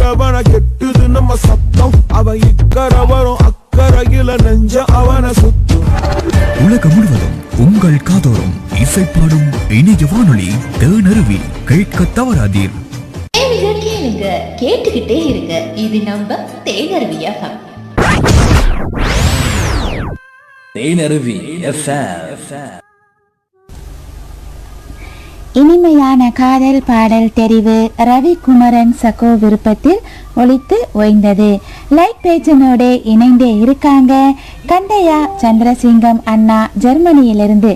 அரவண கெட்டுது நம்ம சத்தம். அவன் இக்கரை வரும் அக்கறையில நெஞ்ச அவனை சுத்தும். உலகம் முழுவதும் உங்கள் காதோறும் இசைப்பாடும் இணைய வானொலி தேனருவி. கேட்க தவறாதீர். கேளுங்க, கேட்டுக்கிட்டே இருங்க. இது நம்ம தேனருவியாக தேனருவி FM. இனிமையான காதல் பாடல் தெரிவு ரவிக்குமரன் சகோ விருப்பத்தில் ஒலித்து ஓய்ந்தது. லைட் பேஜனோட இணைந்தே இருக்காங்க கண்டையா சந்திரசிங்கம் அண்ணா ஜெர்மனியிலிருந்து.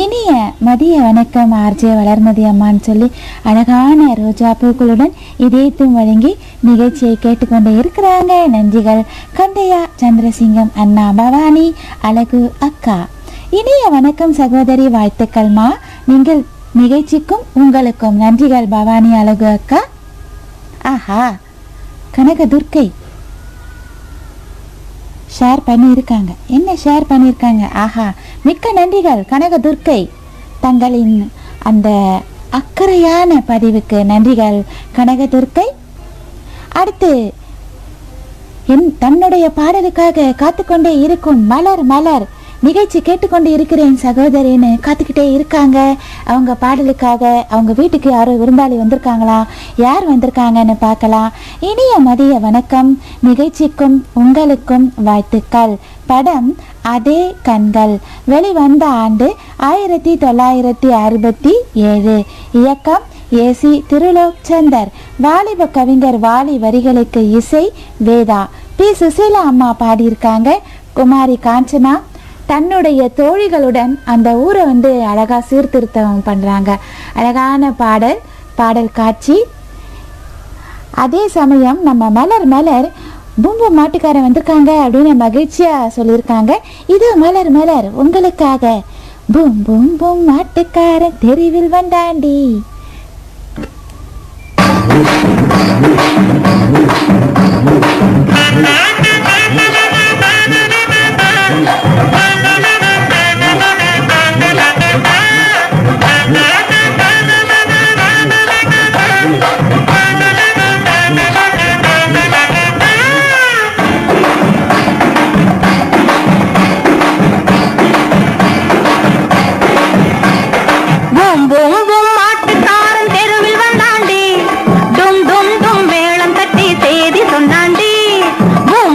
இனிய மதிய வணக்கம் ஆர்ஜே வளர்மதி அம்மான்னு சொல்லி அழகான ரோஜா பூக்களுடன் இதயத்தும் வழங்கி நிகழ்ச்சியை கேட்டுக்கொண்டே இருக்கிறாங்க. நன்றிகள் கண்டையா சந்திரசிங்கம் அண்ணா. பவானி அழகு அக்கா, இனிய வணக்கம் சகோதரி, வாழ்த்துக்கள்மா. நீங்கள் நிகழ்ச்சிக்கும் உங்களுக்கும் நன்றிகள் பவானி அழகு அக்கா. ஆஹா, கனகதுர்க்கை ஷேர் பண்ணியிருக்காங்க. என்ன ஷேர் பண்ணியிருக்காங்க? ஆஹா, மிக்க நன்றிகள் கனகதுர்க்கை. தங்களின் அந்த அக்கறையான பதிவுக்கு நன்றிகள் கனகதுர்க்கை. அடுத்து தன்னுடைய பாடலுக்காக காத்துக்கொண்டே இருக்கும் மலர் மலர் நிகழ்ச்சி கேட்டுக்கொண்டு இருக்கிறேன் சகோதரின்னு காத்துக்கிட்டே இருக்காங்க. அவங்க பாடலுக்காக அவங்க வீட்டுக்கு யாரோ விருந்தாளி வந்திருக்காங்களா, யார் வந்திருக்காங்கன்னு பார்க்கலாம். இனிய மதிய வணக்கம். நிகழ்ச்சிக்கும் உங்களுக்கும் வாழ்த்துக்கள். படம் அதே கண்கள் வெளிவந்த ஆண்டு 1967. இயக்கம் ஏசி திருலோக் சந்தர். வாலிப கவிஞர் வாலி வரிகளுக்கு இசை வேதா. பி சுசீலா அம்மா பாடியிருக்காங்க. குமாரி காஞ்சனா தன்னுடைய தோழிகளுடன் அந்த ஊரை அழகா சீர்திருத்தம் பண்றாங்க. அழகான பாடல் காட்சி. அதே சமயம் நம்ம மலர் மலர் பூம்பு மாட்டுக்காரன் வந்திருக்காங்க அப்படின்னு மகிழ்ச்சியா சொல்லியிருக்காங்க. இது மலர் மலர் உங்களுக்காக. பூம் பூம் பூம் மாட்டுக்காரன் தெருவில் வந்தாண்டி. பூம்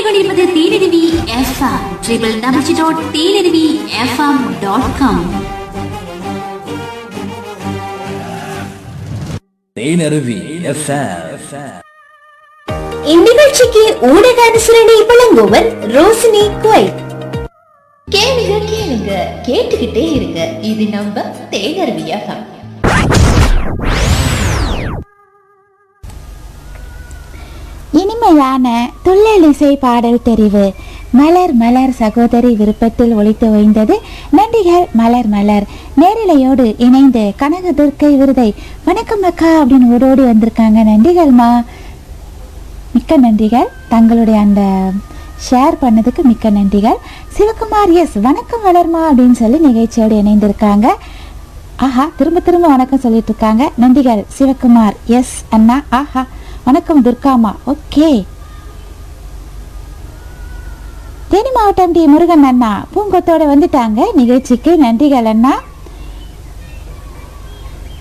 கேட்டுக்கொண்டிருப்பது தேனருவி FM www.teenarvifm.com. தேனருவி FM. இந்நிகழ்ச்சிக்கு ஊடக அனுசரணை வழங்குவர் ரோசினி குவைத். கேளுங்க கேளுங்க கேட்டுக்கிட்டே இருங்க. இது நம்ம தேனருவி FM. இனிமையான துள்ளலிசை பாடல் தெரிவு மலர் மலர் சகோதரி விருப்பத்தில் ஒலித்து ஓய்ந்தது. நன்றிகள் மலர் மலர். நேரிலையோடு இணைந்து கனகதுர்க்கை விருதை வணக்கம் அக்கா அப்படின்னு ஓடோடி வந்திருக்காங்க. நன்றிகள்மா, மிக்க நன்றிகள். தங்களுடைய அந்த ஷேர் பண்ணதுக்கு மிக்க நன்றிகள். சிவகுமார் எஸ் வணக்கம் வளர்மா அப்படின்னு சொல்லி நிகழ்ச்சியோடு இணைந்திருக்காங்க. ஆஹா, திரும்ப திரும்ப வணக்கம் சொல்லிட்டு இருக்காங்க. நன்றிகள் சிவகுமார் எஸ் அண்ணா. ஆஹா, வணக்கம் துர்காமா. ஓகே. தேனி மாவட்டம் டி முருகன் அண்ணா பூங்கொத்தோட வந்துட்டாங்க நிகழ்ச்சிக்கு. நன்றிகள் அண்ணா.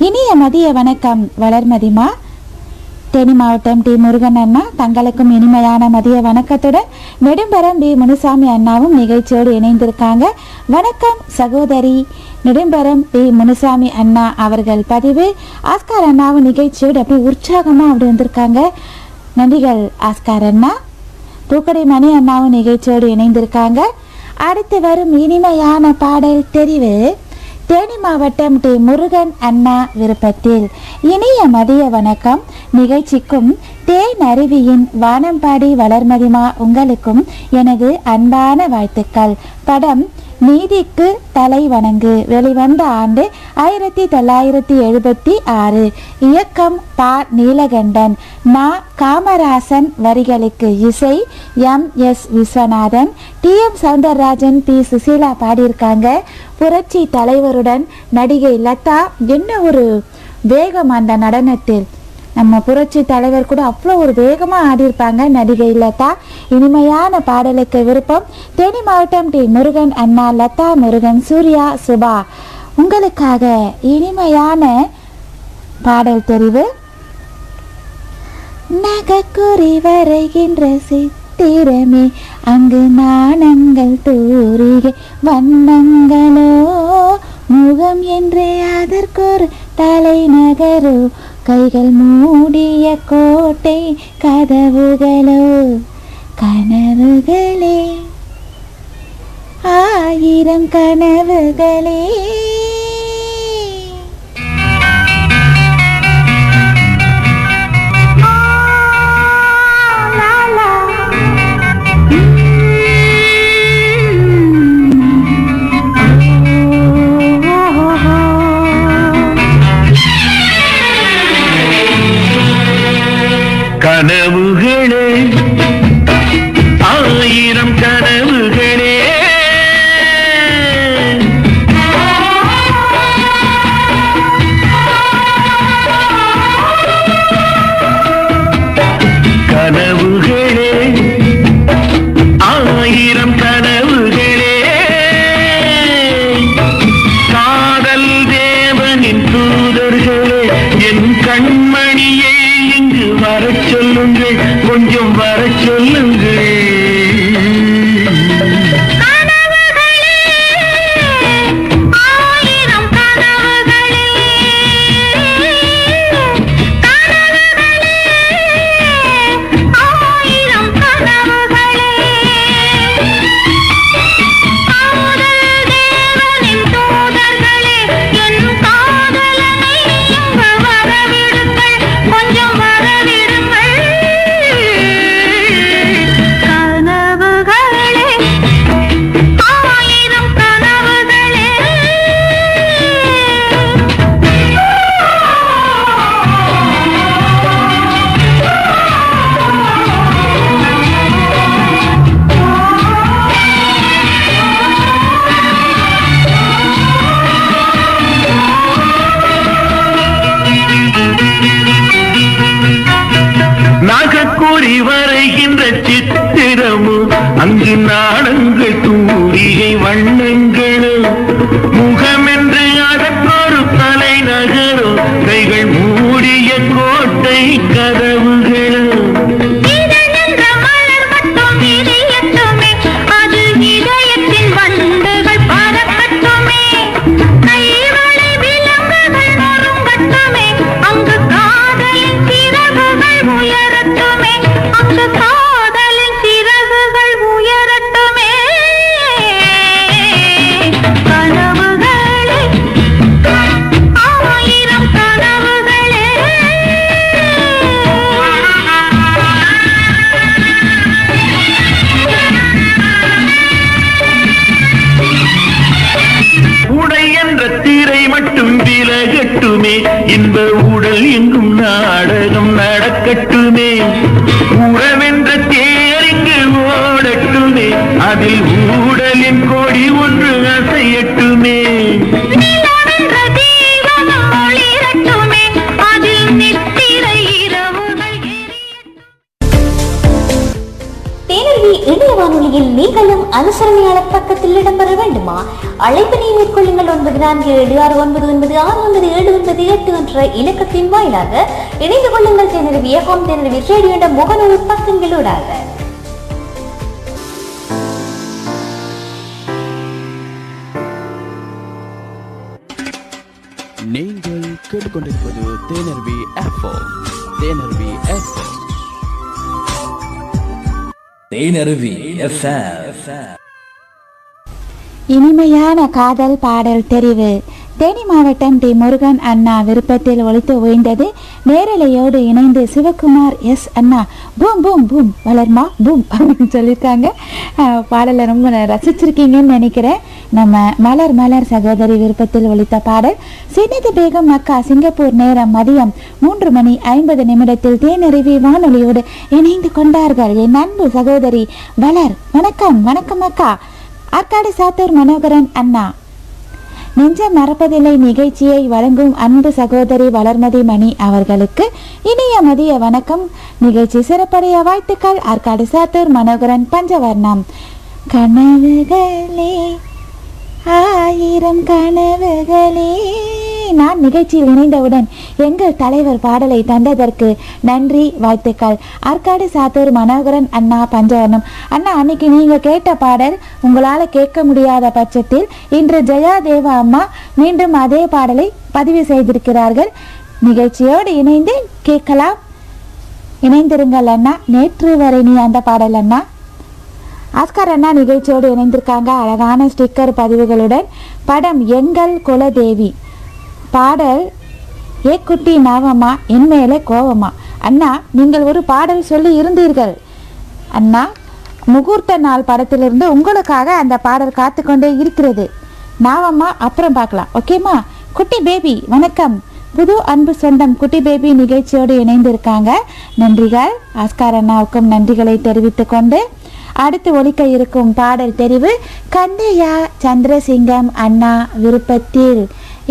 இனிய மதிய வணக்கம் வளர்மதிமா. தேனி மாவட்டம் டி முருகன் அண்ணா தங்களுக்கும் இனிமையான மதிய வணக்கத்துடன் நெடும்பரம் பி முனுசாமி அண்ணாவும் நிகழ்ச்சியோடு இணைந்திருக்காங்க. வணக்கம் சகோதரி. நெடும்பரம் பி முனுசாமி அண்ணா அவர்கள் பதிவு. ஆஸ்கார் அண்ணாவும் நிகழ்ச்சியோடு அப்படி உற்சாகமாக அப்படி வந்திருக்காங்க. நன்றிகள் ஆஸ்கார் அண்ணா. பூக்கடை மணி அண்ணாவும் நிகழ்ச்சியோடு இணைந்திருக்காங்க. அடுத்து வரும் இனிமையான பாடல் தெரிவு தேனி மாவட்டம் டி முருகன் அண்ணா விருப்பத்தில். இனிய மதிய வணக்கம் நிகழ்ச்சிக்கும் தேன் அருவியின் வானம்பாடி வளர்மதிமா உங்களுக்கும் எனது அன்பான வாழ்த்துக்கள். படம் நீதிக்கு தலை வணங்கு வெளிவந்த ஆண்டு 1976. இயக்கம் பா நீலகண்டன். நா காமராசன் வரிகளுக்கு இசை MS Viswanathan, TM Soundararajan, P Susheela பாடியிருக்காங்க. புரட்சி தலைவருடன் நடிகை லதா. என்ன ஒரு வேகம் அந்த நடனத்தில். நம்ம புரட்சி தலைவர் கூட அவ்வளோ ஒரு வேகமாக ஆடியிருப்பாங்க நடிகை லதா. இனிமையான பாடலுக்கு விருப்பம் தேனி மாவட்டம் டி முருகன் அண்ணா, லதா, முருகன், சூர்யா, சுபா உங்களுக்காக இனிமையான பாடல் தெரிவு. நகக்குறி வரைகின்ற சித்திரமே அங்கு நாணங்கள் தூரிகை வண்ணங்களோ முகம் என்றே அதற்கொரு தலைநகரோ கைகள் மூடிய கோட்டை கதவுகளோ கனவுகளே ஆயிரம் கனவுகளே. கனவுகளே ஆயிரம் கனவுகளே கனவுகளே ஆயிரம் கனவுகளே காதல் தேவனின் தூதர்களே என் கண்மணியே இங்கு வரச் சொல்லுங்கள், கொஞ்சம் வரச் சொல்லுங்கள். நாகக்கூறி வரைகின்ற சித்திரமும் அங்கு நாணங்கள் தூரிகை வண்ணங்களும் முகமென்று அதற்கொரு தலைநகரும் கைகள் மூடிய கோட்டை கதவுகளும் மலர் மட்டும் உறவென்ற தேரிங்கு ஓடட்டுமே, அதில் ஊடலின் கொடி ஒன்று அசையட்டுமே. இணைய வானொலியில் நீங்களும் அனுசரணையாளர் பக்கத்தில் இடம்பெற வேண்டுமா? அழைப்பினை மேற்கொள்ளுங்கள் 9476999697 என்ற இலக்கத்தின் வாயிலாக இணைந்து கொள்ளுங்கள். தேனருவி FM தேனருவி ரேடியோ என்ற முகநூல் பக்கங்களூடாக. நீங்கள் கேட்டுக்கொண்டிருப்பது தேனருவி FM. தேனருவி FM. தேனருவி FM. இனிமையான காதல் பாடல் தெரிவு தேனி மாவட்டம் டி முருகன் அண்ணா விருப்பத்தில் ஒலித்து ஓய்ந்தது. நேரலையோடு இணைந்து சிவகுமார் எஸ் அண்ணா பூம் பூம் பூம் வளர்மா பூம் அப்படின்னு சொல்லியிருக்காங்க. பாடலை ரொம்ப ரசிச்சிருக்கீங்கன்னு நினைக்கிறேன். நம்ம மலர் மலர் சகோதரி விருப்பத்தில் ஒலித்த பாடல் சினிது பேகம் அக்கா சிங்கப்பூர் நேரம் மதியம் 3:50 தேனருவி வானொலியோடு இணைந்து கொண்டார்கள். என் அன்பு சகோதரி வளர். வணக்கம் வணக்கம் அக்கா. ஆற்காடு சாத்தூர் மனோகரன் அண்ணா நெஞ்ச மறப்பதில்லை நிகழ்ச்சியை வழங்கும் அன்பு சகோதரி வளர்மதி மணி அவர்களுக்கு இனிய மதிய வணக்கம். நிகழ்ச்சி சிறப்படைய வாழ்த்துக்கள். ஆற்காடு சாத்தூர் மனோகரன் பஞ்சவர்ணம். கனவுகளே ஆயிரம் கனவுகளே. நான் நிகழ்ச்சியில் இணைந்தவுடன் எங்கள் தலைவர் பாடலை தந்ததற்கு நன்றி வாழ்த்துக்கள். ஆற்காடு சாத்தூர் மனோகரன் அண்ணா பஞ்சவர்ணம். அண்ணா, அன்னைக்கு நீங்க கேட்ட பாடல் உங்களால் கேட்க முடியாத பட்சத்தில் இன்று ஜெயா தேவா அம்மா மீண்டும் அதே பாடலை பதிவு செய்திருக்கிறார்கள். நிகழ்ச்சியோடு இணைந்து கேட்கலாம். இணைந்திருங்கள் அண்ணா. நேற்று வரை நீ அந்த பாடல் அண்ணா. ஆஸ்கார் அண்ணா நிகழ்ச்சியோடு இணைந்திருக்காங்க அழகான ஸ்டிக்கர் பதிவுகளுடன். படம் எங்கள் குலதேவி. பாடல் ஏ குட்டி நாவம்மா என் மேலே கோவமா. அண்ணா, நீங்கள் ஒரு பாடல் சொல்லி இருந்தீர்கள் அண்ணா. முகூர்த்த நாள் படத்திலிருந்து உங்களுக்காக அந்த பாடல் காத்து கொண்டே இருக்கிறது. நாவம்மா அப்புறம் பார்க்கலாம், ஓகேம்மா? குட்டி பேபி வணக்கம். புது அன்பு சொந்தம் குட்டி பேபி நிகழ்ச்சியோடு இணைந்திருக்காங்க. நன்றிகள். ஆஸ்கார் அண்ணாவுக்கும் நன்றிகளை தெரிவித்து கொண்டு அடுத்து ஒலிக்க இருக்கும் பாடல் தெரிவு கந்தையா சந்திரசிங்கம் அண்ணா விருப்பத்தில்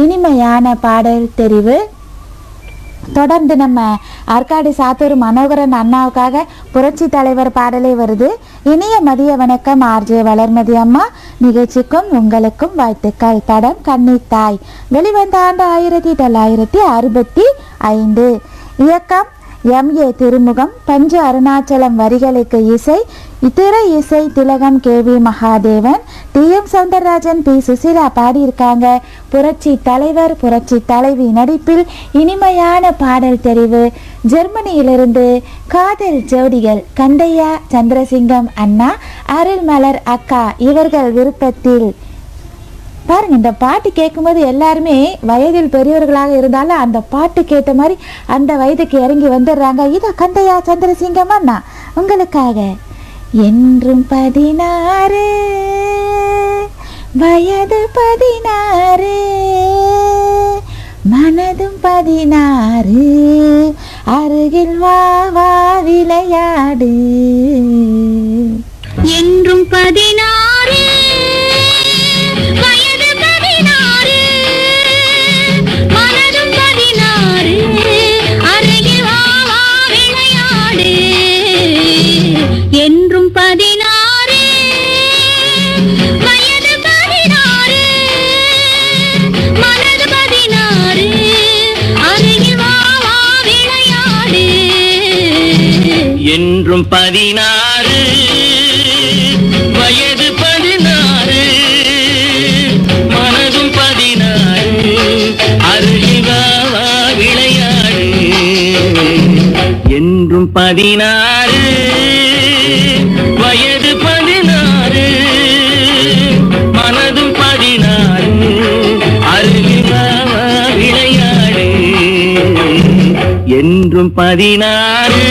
இனிமையான பாடல் தெரிவு. தொடர்ந்து நம்ம ஆற்காடு சாத்தூர் மனோகரன் அண்ணாவுக்காக புரட்சி தலைவர் பாடலே வருது. இனிய மதிய வணக்கம் ஆர்ஜே வளர்மதி அம்மா. நிகழ்ச்சிக்கும் உங்களுக்கும் வாழ்த்துக்கள். படம் கன்னித்தாய். வெளிவந்த ஆண்டு 1965. இயக்கம் MA திருமுகம். பஞ்சு அருணாச்சலம் வரிகளுக்கு இசை. திரை இசை திலகம் KV Mahadevan. TM Soundararajan P Susheela பாடியிருக்காங்க. புரட்சி தலைவர் புரட்சி தலைவி நடிப்பில் இனிமையான பாடல் தெரிவு. ஜெர்மனியிலிருந்து காதல் ஜோடிகள் கந்தையா சந்திரசிங்கம் அண்ணா அருள்மலர் அக்கா இவர்கள் விருப்பத்தில். பாருங்க, இந்த பாட்டு கேட்கும்போது எல்லாருமே வயதில் பெரியவர்களாக இருந்தாலும் அந்த பாட்டு கேட்ட மாதிரி அந்த வயதுக்கு இறங்கி வந்துடுறாங்க. இதோ கந்தையா சந்திரசிங்கம் அண்ணா உங்களுக்காக. என்றும் 16 வயது 16 மனதும் 16 அருகில் வா வா விளையாடு. என்றும் 16 வயது 16 மனதும் 16 அருகில் வா வா விளையாடு. என்றும் 16 வயது 16 மனது 16 அருகில் வா வா விளையாடு. என்றும் 16 வயது 16 மனதும் 16 அருகில் வா வா விளையாடு. என்றும் 16 வயது 16 மனதும் 16 அருகில் வா வா விளையாடு. என்றும் 16.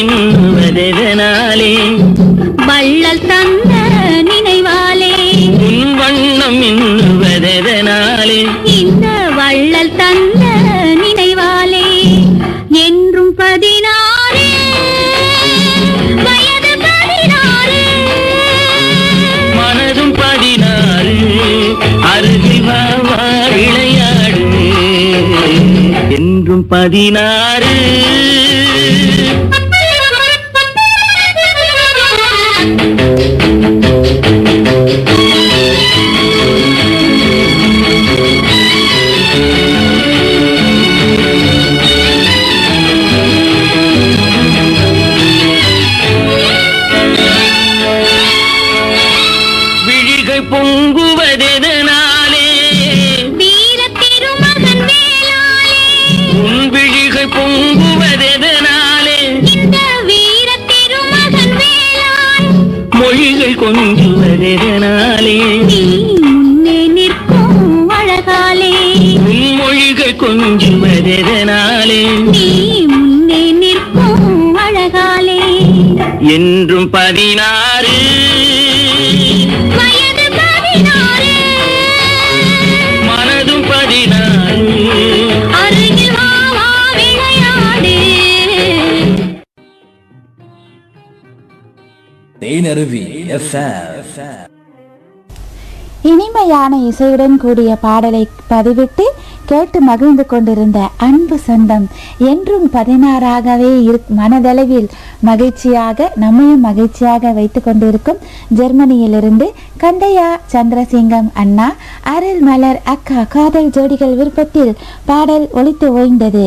மின்னுவதெதனாலே வள்ளல் தந்த நினைவாலே உன் வண்ணம் மின்னுவதெதனாலே இந்த வள்ளல் தந்த நினைவாலே என்றும் 16 வயது 16 மனதும் 16 அருகில் வா வா விளையாடு என்றும் 16 விழிகள் பொங்குவதெதனாலே வீர திருமகன் வேளாளே உன் விழிகள் பொங்குவதெதனாலே இந்த வீர திருமகன் வேளாள் மொழிகள் கொஞ்சுவதெதனாலே நீ முன்னே நிற்கும் அழகாலே உன் மொழிகள் கொஞ்சுவதெதனாலே நீ முன்னே நிற்கும் அழகாலே என்றும் 16 வயது 16 மனதும் 16 அருகில் வா வா விளையாடு தேனருவி FM. இனிமையான இசையுடன் கூடிய பாடலை பதிவிட்டு கேட்டு மகிழ்ந்து கொண்டிருந்த அன்பு சொந்தம் என்றும் 16ஆகவே மனதளவில் மகிழ்ச்சியாக நம்மையும் மகிழ்ச்சியாக வைத்து கொண்டிருக்கும் ஜெர்மனியிலிருந்து கண்டையா சந்திரசிங்கம் அண்ணா அருள் மலர் அக்கா காதல் ஜோடிகள் விருப்பத்தில் பாடல் ஒலித்து ஓய்ந்தது.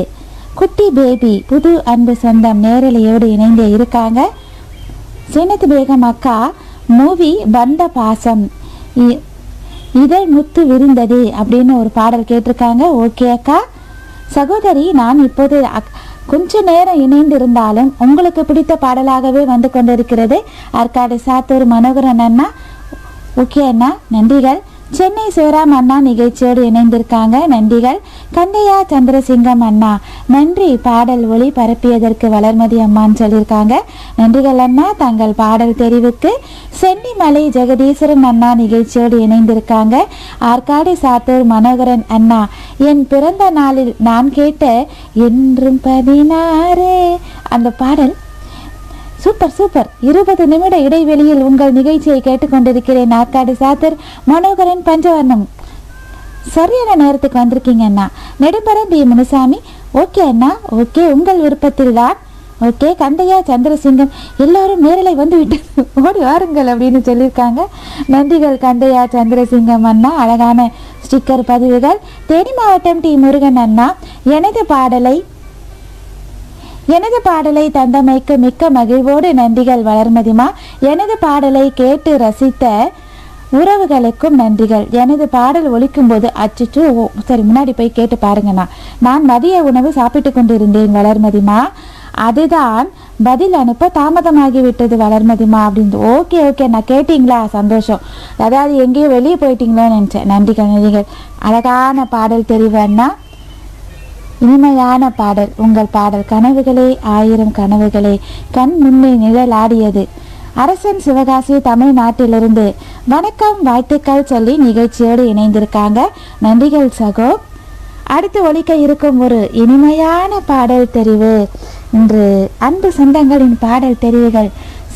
குட்டி பேபி புது அன்பு சொந்தம் நேரலையோடு இணைந்து இருக்காங்க. ஜெனத் பேகம் அக்கா மூவி பந்த பாசம் இதழ் முத்து விரிந்தது அப்படின்னு ஒரு பாடல் கேட்டிருக்காங்க. ஓகே அக்கா. சகோதரி, நான் இப்போது கொஞ்ச நேரம் இணைந்திருந்தாலும் உங்களுக்கு பிடித்த பாடலாகவே வந்து கொண்டிருக்கிறது. ஆற்காடு சாத்தூர் மனோகரன் அண்ணா. ஓகே அண்ணா, நன்றிகள். சென்னை சிவராம் அண்ணா நிகழ்ச்சியோடு இணைந்திருக்காங்க. நன்றிகள். கண்டையா சந்திரசிங்கம் அண்ணா, நன்றி பாடல் ஒளி பரப்பியதற்கு வளர்மதி அம்மான்னு சொல்லியிருக்காங்க. நன்றிகள் அண்ணா தங்கள் பாடல் தெரிவுக்கு. சென்னிமலை ஜெகதீஸ்வரன் அண்ணா நிகழ்ச்சியோடு இணைந்திருக்காங்க. ஆற்காடு சாத்தூர் மனோகரன் அண்ணா, என் பிறந்த நாளில் நான் கேட்ட என்றும் 16 அந்த பாடல் சூப்பர் சூப்பர். 20 நிமிட இடைவெளியில் உங்கள் நிகழ்ச்சியை கேட்டுக்கொண்டிருக்கிறேன். ஆற்காடு சாத்தூர் மனோகரன் பஞ்சவர்ணம், சரியான நேரத்துக்கு வந்திருக்கீங்க அண்ணா. நெடும்பரம் பி முனுசாமி, ஓகே அண்ணா, ஓகே உங்கள் விருப்பத்தில் தான். ஓகே. கண்டையா சந்திரசிங்கம், எல்லாரும் நேரலை வந்து விட்டு ஓடி வாருங்கள் அப்படின்னு சொல்லியிருக்காங்க. நன்றிகள் கண்டையா சந்திரசிங்கம் அண்ணா, அழகான ஸ்டிக்கர் பதிவுகள். தேனி மாவட்டம் டி முருகன் அண்ணா, எனது பாடலை தந்தமைக்கு மிக்க மகிழ்வோடு நன்றிகள் வளர்மதிமா. எனது பாடலை கேட்டு ரசித்த உறவுகளுக்கும் நன்றிகள். எனது பாடல் ஒலிக்கும் போது அச்சுச்சு, சரி முன்னாடி போய் கேட்டு பாருங்கண்ணா, நான் மதிய உணவு சாப்பிட்டு கொண்டிருந்தேன் வளர்மதிமா, அதுதான் பதில் அனுப்ப தாமதமாகிவிட்டது வளர்மதிமா அப்படின்னு. ஓகே ஓகே, நான் கேட்டிங்களா, சந்தோஷம். அதாவது எங்கேயோ வெளியே போயிட்டீங்களோன்னு நினச்சேன். நன்றிகள். அழகான பாடல் தெரிவு அண்ணா, இனிமையான பாடல். உங்கள் பாடல் கனவுகளே 1000 கனவுகளே கண் முன்னே நிழலாடியது. அரசன் சிவகாசி தமிழ்நாட்டிலிருந்து வணக்கம் வாழ்த்துக்கள் சொல்லி நிகழ்ச்சியோடு இணைந்திருக்காங்க. நன்றிகள் சகோ. அடுத்து ஒலிக்க இருக்கும் ஒரு இனிமையான பாடல் தெரிவு. இன்று அன்பு சொந்தங்களின் பாடல் தெரிவுகள்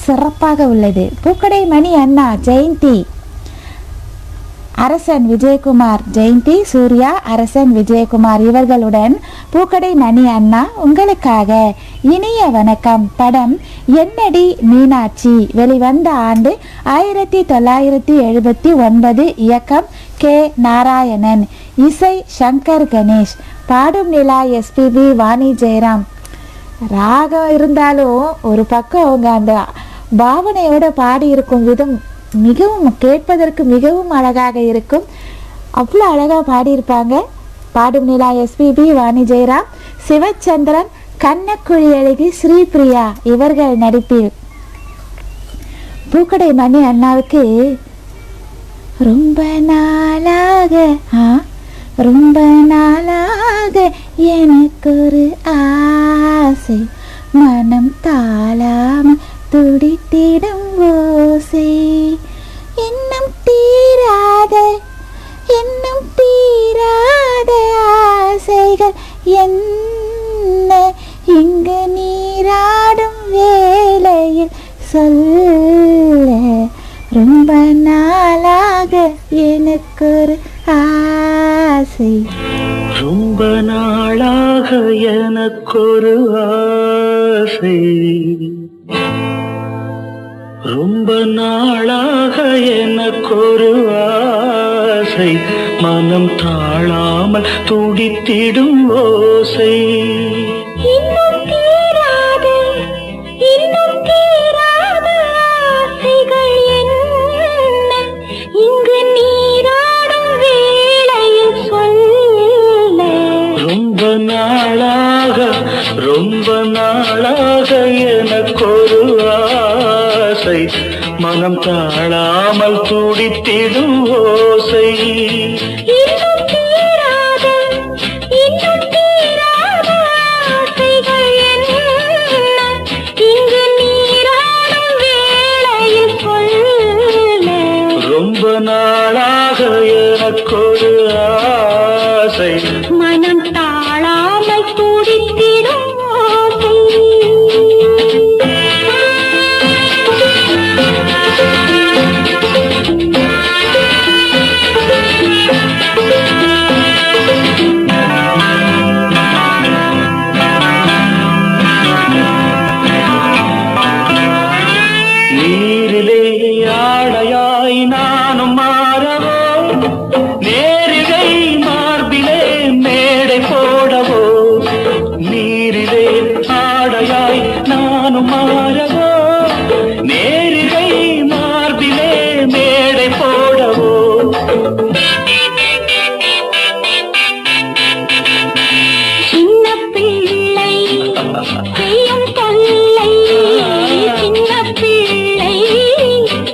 சிறப்பாக உள்ளது. பூக்கடை மணி அண்ணா ஜெயந்தி, அரசன் விஜயகுமார், ஜெயந்தி சூர்யா, அரசன் விஜயகுமார் இவர்களுடன் பூக்கடை மணி அண்ணா உங்களுக்காக இனிய வணக்கம். படம் என்னடி மீனாட்சி, வெளிவந்த ஆண்டு 1979. இயக்கம் கே நாராயணன், இசை சங்கர் கணேஷ், பாடும் நிலா எஸ்பிபி வாணி ஜெயராம். ராகம் இருந்தாலும் ஒரு பக்கம் அவங்க அந்த பாவனையோட பாடி இருக்கும் விதம் மிகவும் கேட்பதற்கு மிகவும் அழகாக இருக்கும். அவ்வளோ அழகாக பாடியிருப்பாங்க. பாடும் நிலா எஸ்பிபி வாணி ஜெயராம், சிவச்சந்திரன், கண்ணக்குழி அழகி ஸ்ரீபிரியா இவர்கள் நடிப்பில் பூக்கடை மணி அண்ணாவுக்கு ரொம்ப நாளாக எனக்கு ஒரு ஆசை, மனம் தாளாம துடித்திடும் ஓசை இன்னும் தீராத ஆசைகள் என்ன இங்கு நீராடும் வேளையில் சொல்ல ரொம்ப நாளாக எனக்கு ஒரு ஆசை ரொம்ப நாளாக எனக்கொரு ஆசை ரொம்ப நாளாக எனக்கொரு ஆசை மனம் தாழாமல் துடித்திடும் ஓசை இன்னும் தீராத ஆசைகள் என்ன இங்கு நீராடும் வேளையில் சொல்ல ரொம்ப நாளாக எனக்கொரு ஆசை மனம் தாழாமல் துடித்திடும் ஓசை இன்னும் தீராத ஆசைகள் என்ன இங்கு நீராடும் வேளையில் சொல்ல ரொம்ப நாளாக எனக்கொரு ஆசை மனம் தாழாமல் துடித்திடும் ஓசை நீரிலே ஆடையாய் நானும் மாறவோ நேரிகை மார்பிலே மேடை போடவோ நீரிலே ஆடையாய் நானும் மாறவோ நேரிகை மார்பிலே மேடை போடவோ சின்ன பிள்ளை செய்யும் தொல்லை சின்ன பிள்ளை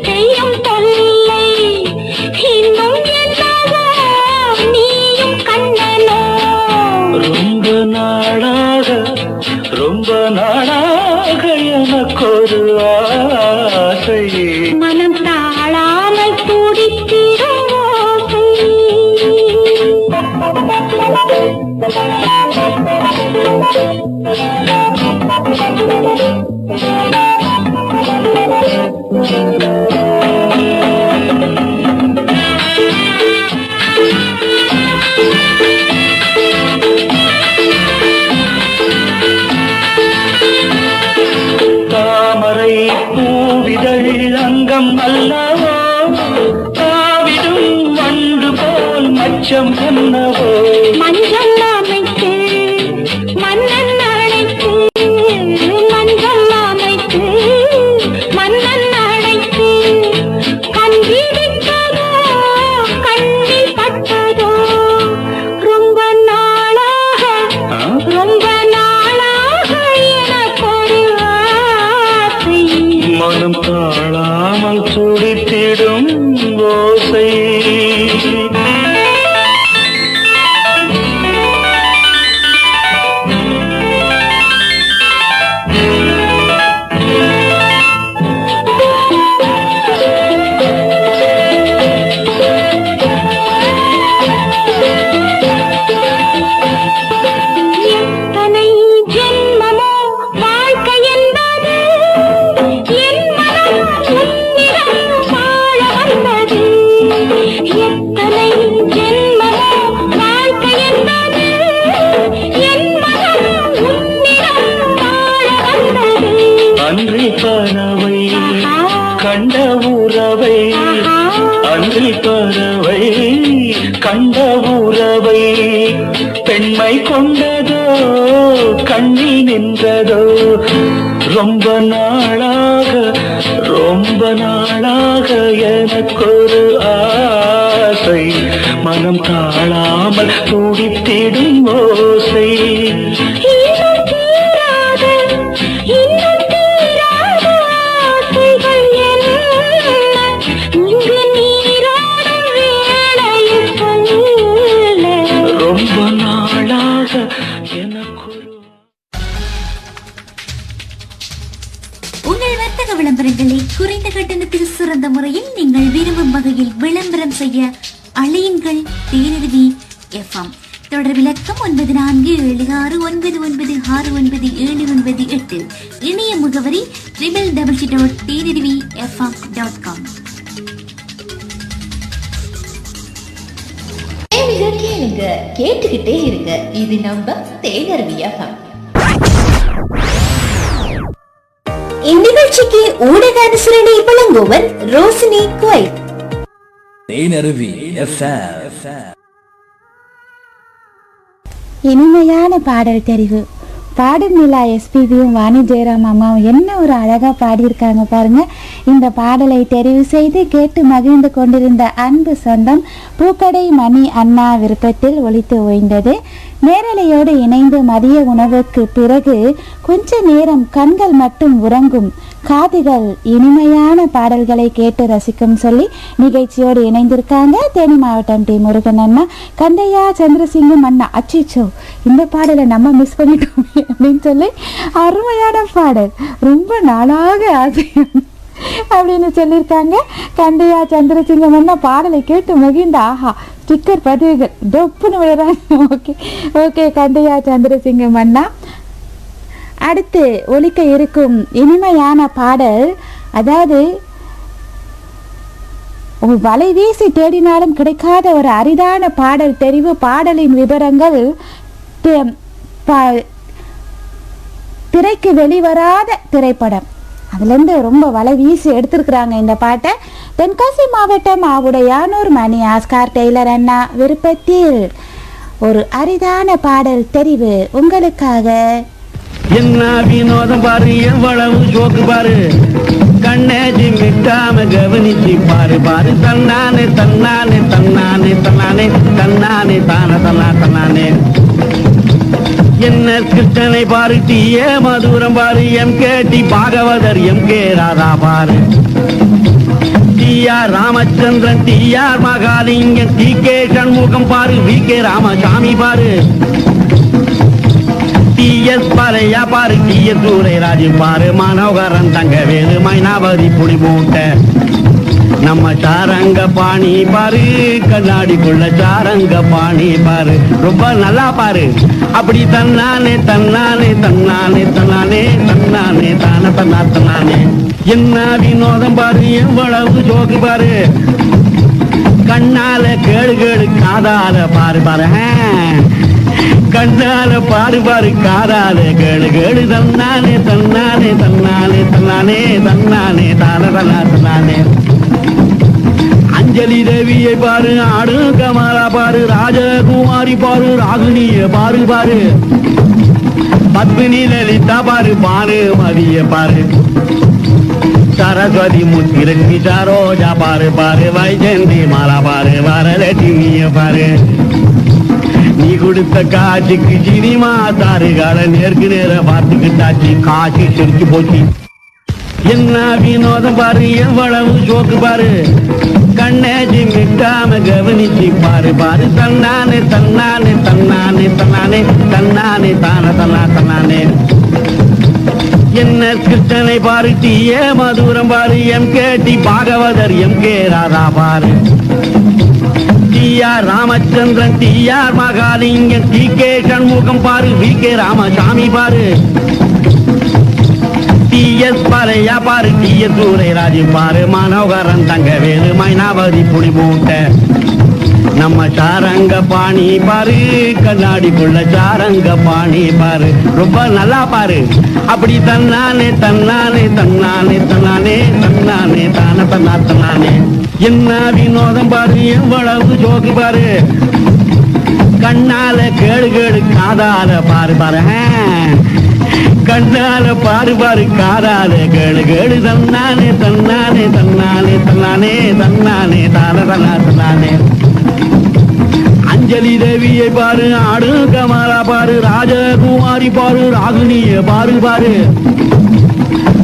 செய்யும் தொல்லை இன்னும் என்னவோ நீயும் கண்ணனோ ரொம்ப நாளாக எனக்கொரு ஆசை மனம் தாழாமல் துடித்திடும் ஓசை தாமரை பூவிதழ் அங்கம் அல்லவோ தாவிடும் வண்டு போல் மச்சம் என்னவோ மஞ்சள் அமைத்து மன்னன் அழைத்து மஞ்சள் அமைத்து மன்னன் அழைத்து கண்டிருக்கிறதோ கண்ணில் பட்டதோ ரொம்ப நாளாக எனக்கொரு ஆசை மனம் தாழாமல் துடித்திடும் ஓசை எத்தனை ஜென்மமோ வாழ்க்கை என்பது என் மனம் உன்னிடம் வாழ வந்தது எத்தனை ஜென்மமோ வாழ்க்கை என்பது என் மனம் உன்னிடம் வாழ வந்தது அன்றி பறவை கண்ட உறவை அன்றி பறவை கண்ட உறவை பெண்மை கொண்டதோ கண்ணில் நின்றதோ ரொம்ப நாளாக எனக்கொரு ஆசை மனம் தாழாமல் துடித்திடும் ஓசை இன்னும் தீராத ஆசைகள் என்ன இங்கு நீராடும் வேளையில் சொல்ல ரொம்ப நாளாக எனக்கொரு விளம்பரங்களை குறைந்த கட்டணத்தில் சிறந்த முறையில் நீங்கள் விரும்பும் வகையில் விளம்பரம் செய்ய அழையுங்கள் தேனருவி FM. தொடர் விளக்கம் 9476996978. இணைய முகவரி www.teenarvifm.com. கேளுங்க கேட்டுக்கிட்டே இருங்க. இது நம்ம தேனருவி FM. இந்நிகழ்ச்சிக்கு ஊடக அனுசரணை வழங்குவர் ரோசினி குவைத். தேனருவி FM. இனிமையான பாடல் தெரிவு. பாடும் நிலா எஸ்பிபியும் வாணி ஜெயராம் அம்மாவும் என்ன ஒரு அழகா பாடியிருக்காங்க பாருங்க. இந்த பாடலை தெரிவு செய்து கேட்டு மகிழ்ந்து கொண்டிருந்த அன்பு சொந்தம் பூக்கடை மணி அண்ணா விருப்பத்தில் ஒலித்து ஓய்ந்தது. நேரலையோடு இணைந்து மதிய உணவுக்கு பிறகு கொஞ்ச நேரம் கண்கள் மட்டும் உறங்கும், காதுகள் இனிமையான பாடல்களை கேட்டு ரசிக்கும் சொல்லி நிகழ்ச்சியோடு இணைந்திருக்காங்க தேனி மாவட்டம் டி முருகன் அண்ணா, கந்தையா சந்திரசிங்கம் அண்ணா. அச்சிச்சோ, இந்த பாடலை நம்ம மிஸ் பண்ணிட்டோமே அப்படின்னு சொல்லி அருமையான பாடல், ரொம்ப நாளாக ஆசை அப்படின்னு சொல்லியிருக்காங்க. கந்தையா சந்திரசிங்கம் அண்ணா பாடலை கேட்டு மகிழ்ந்த ஆஹா ஸ்டிக்கர் பதிவுகள் டொப்புன்னு விழுறாங்க. ஓகே ஓகே கந்தையா சந்திரசிங்கம் அண்ணா. அடுத்து ஒலிக்க இருக்கும் இனிமையான பாடல், அதாவது வலை வீசி தேடினாலும் கிடைக்காத ஒரு அரிதான பாடல் தெரிவு. பாடலின் விவரங்கள் திரைக்கு வெளிவராத திரைப்படம், அதுலேருந்து ரொம்ப வலை வீசி எடுத்திருக்கிறாங்க இந்த பாட்டை. தென்காசி மாவட்டம் ஆவுடையானூர் மணி ஆஸ்கார் டெய்லர் அண்ணா விருப்பத்தில் ஒரு அரிதான பாடல் தெரிவு உங்களுக்காக. என்ன வினோதம் பாரு, எவ்வளவு ஜோக்கு பாரு, கண்ணேஜி மிட்டாம கவனிச்சு பாரு பாரு. தன்னானே தன்னானே தன்னானே தன்னானே தன்னானே தான தன்னா தன்னானே. என்ன கிருஷ்ணனை பாரு, டிஏ மதுரம் பாரு, MKT பாகவதர், MK ராதா பாரு, TR Ramachandran, TR Mahalingan, TK Shanmugam பாரு, VK ராமசாமி பாரு, TS பாலையா பாரு, TS சூரைராஜி பாரு, மனோகரன் தங்கவேலு, மைனாவதி புடி மூட்டை, நம்ம சாரங்க பாணி பாரு, கண்ணாடிக்குள்ள சாரங்க பாணி பாரு, ரொம்ப நல்லா பாரு. அப்படி தன்னானே தன்னானே தன்னானே தன்னானே தன்னானே தான தன்னா தன்னானே. என்ன வினோதம் பாரு, எவ்வளவு ஜோக்கு பாரு, கண்ணால கேடு கேடு காதால பாரு பாரு, கண்ணால பாரு பாரு காதால கேடு கேடு. தன்னானே தன்னானே தன்னானே தன்னானே தன்னானே தான தன்னா தன்னானே. அஞ்சலி தேவியை பாரு, ஆடு கமலா பாரு, ராஜகுமாரி பாரு, ராகினிய பாரு பாரு, பத்மினி லலிதா பாரு, பாரு மதிய பாரு, சரஸ்வதி முத்திரட்சி சரோஜா பாரு பாரு, வைஜந்தி மாலா பாரு, வரலட்சுமிய பாரு. நீ கொடுத்த காட்சிக்கு சினிமா தாருகால நேருக்கு நேர பார்த்துக்கிட்டாச்சு, காட்சி சிரிச்சு போச்சு. என்ன வினோதம் பாரு, எவ்வளவு ஜோக்கு பாரு, கண்ணேஜி மிட்டாம கவனிச்சு பாரு பாரு. தன்னானே தன்னானே தன்னானே தன்னானே தன்னானே தான தன்னா தன்னானே. என்ன கிருஷ்ணனை பாரு, டிஏ மதுரம் பாரு, MKT பாகவதர், MK ராதா பாரு, TR Ramachandran, TR Mahalingan, TK Shanmugam பாரு, VK ராமசாமி பாரு, TS பாலையா பாரு, TS சூரைராஜி பாரு, மனோகரன் தங்கவேலு, மைனாவதி புடி மூட்டை, நம்ம சாரங்க பாணி பாரு, கண்ணாடிக்குள்ள சாரங்க பாணி பாரு, ரொம்ப நல்லா பாரு. அப்படி தன்னானே தன்னானே தன்னானே தன்னானே தன்னானே தான தன்னா தன்னானே. என்ன வினோதம் பாரு, எவ்வளவு ஜோக்கு பாரு, கண்ணால கேடு கேடு காதால பாரு பாரு, கண்ணால பாரு பாரு காதால கேடு கேடு. தன்னானே தன்னானே தன்னானே தன்னானே தன்னானே தான தன்னா தன்னானே. அஞ்சலி தேவியை பாரு, ஆடு கமலா பாரு, ராஜகுமாரி பாரு, ராகினிய பாரு பாரு,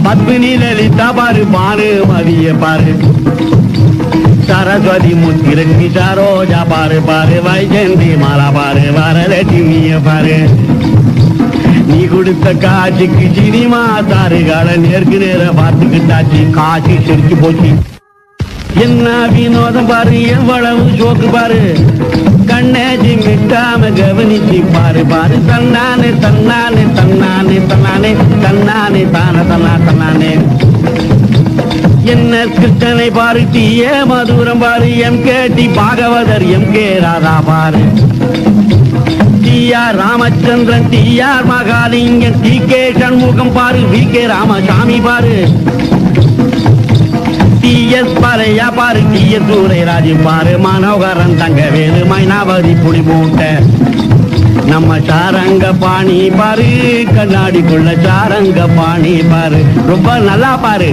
பத்மினி லலிதா பாரு, பாரு மதிய பாரு, சரஸ்வதி முத்திரட்சி சரோஜா பாரு பாரு, வைஜந்தி மாலா பாரு, வரலட்சுமிய பாரு. நீ கொடுத்த காட்சிக்கு சினிமா தாறுகளை நேருக்கு நேர பார்த்துக்கிட்டாச்சு, காட்சி சிரிச்சு போச்சு. என்ன வினோதம் பாரு, எவ்வளவு ஜோக்கு பாரு, கண்ணாச்சி மிட்டாம கவனிச்சு பாரு பாரு. தன்னானே தன்னானே தன்னானே தன்னானே தன்னானே தான தன்னா தன்னானே. என்ன கிருஷ்ணனை பாரு, டி.ஏ. மதுரம் பாரு, எம்.கே.டி. பாகவதர், எம்.கே. ராதா பாரு, T R. Ramachandran, T R. Mahalingam, T K. Shanmugam பாரு, வி.கே. ராமசாமி பாரு, டி.எஸ். பாலையா பாரு, டி.எஸ். சூரைராஜி பாரு, மனோகரன், தங்கவேலு, மைனாவதி, புலி மூட்டை, நம்ம சாரங்க பாணி பாரு, கண்ணாடிக்குள்ள சாரங்க பாணி பாரு, ரொம்ப நல்லா பாரு.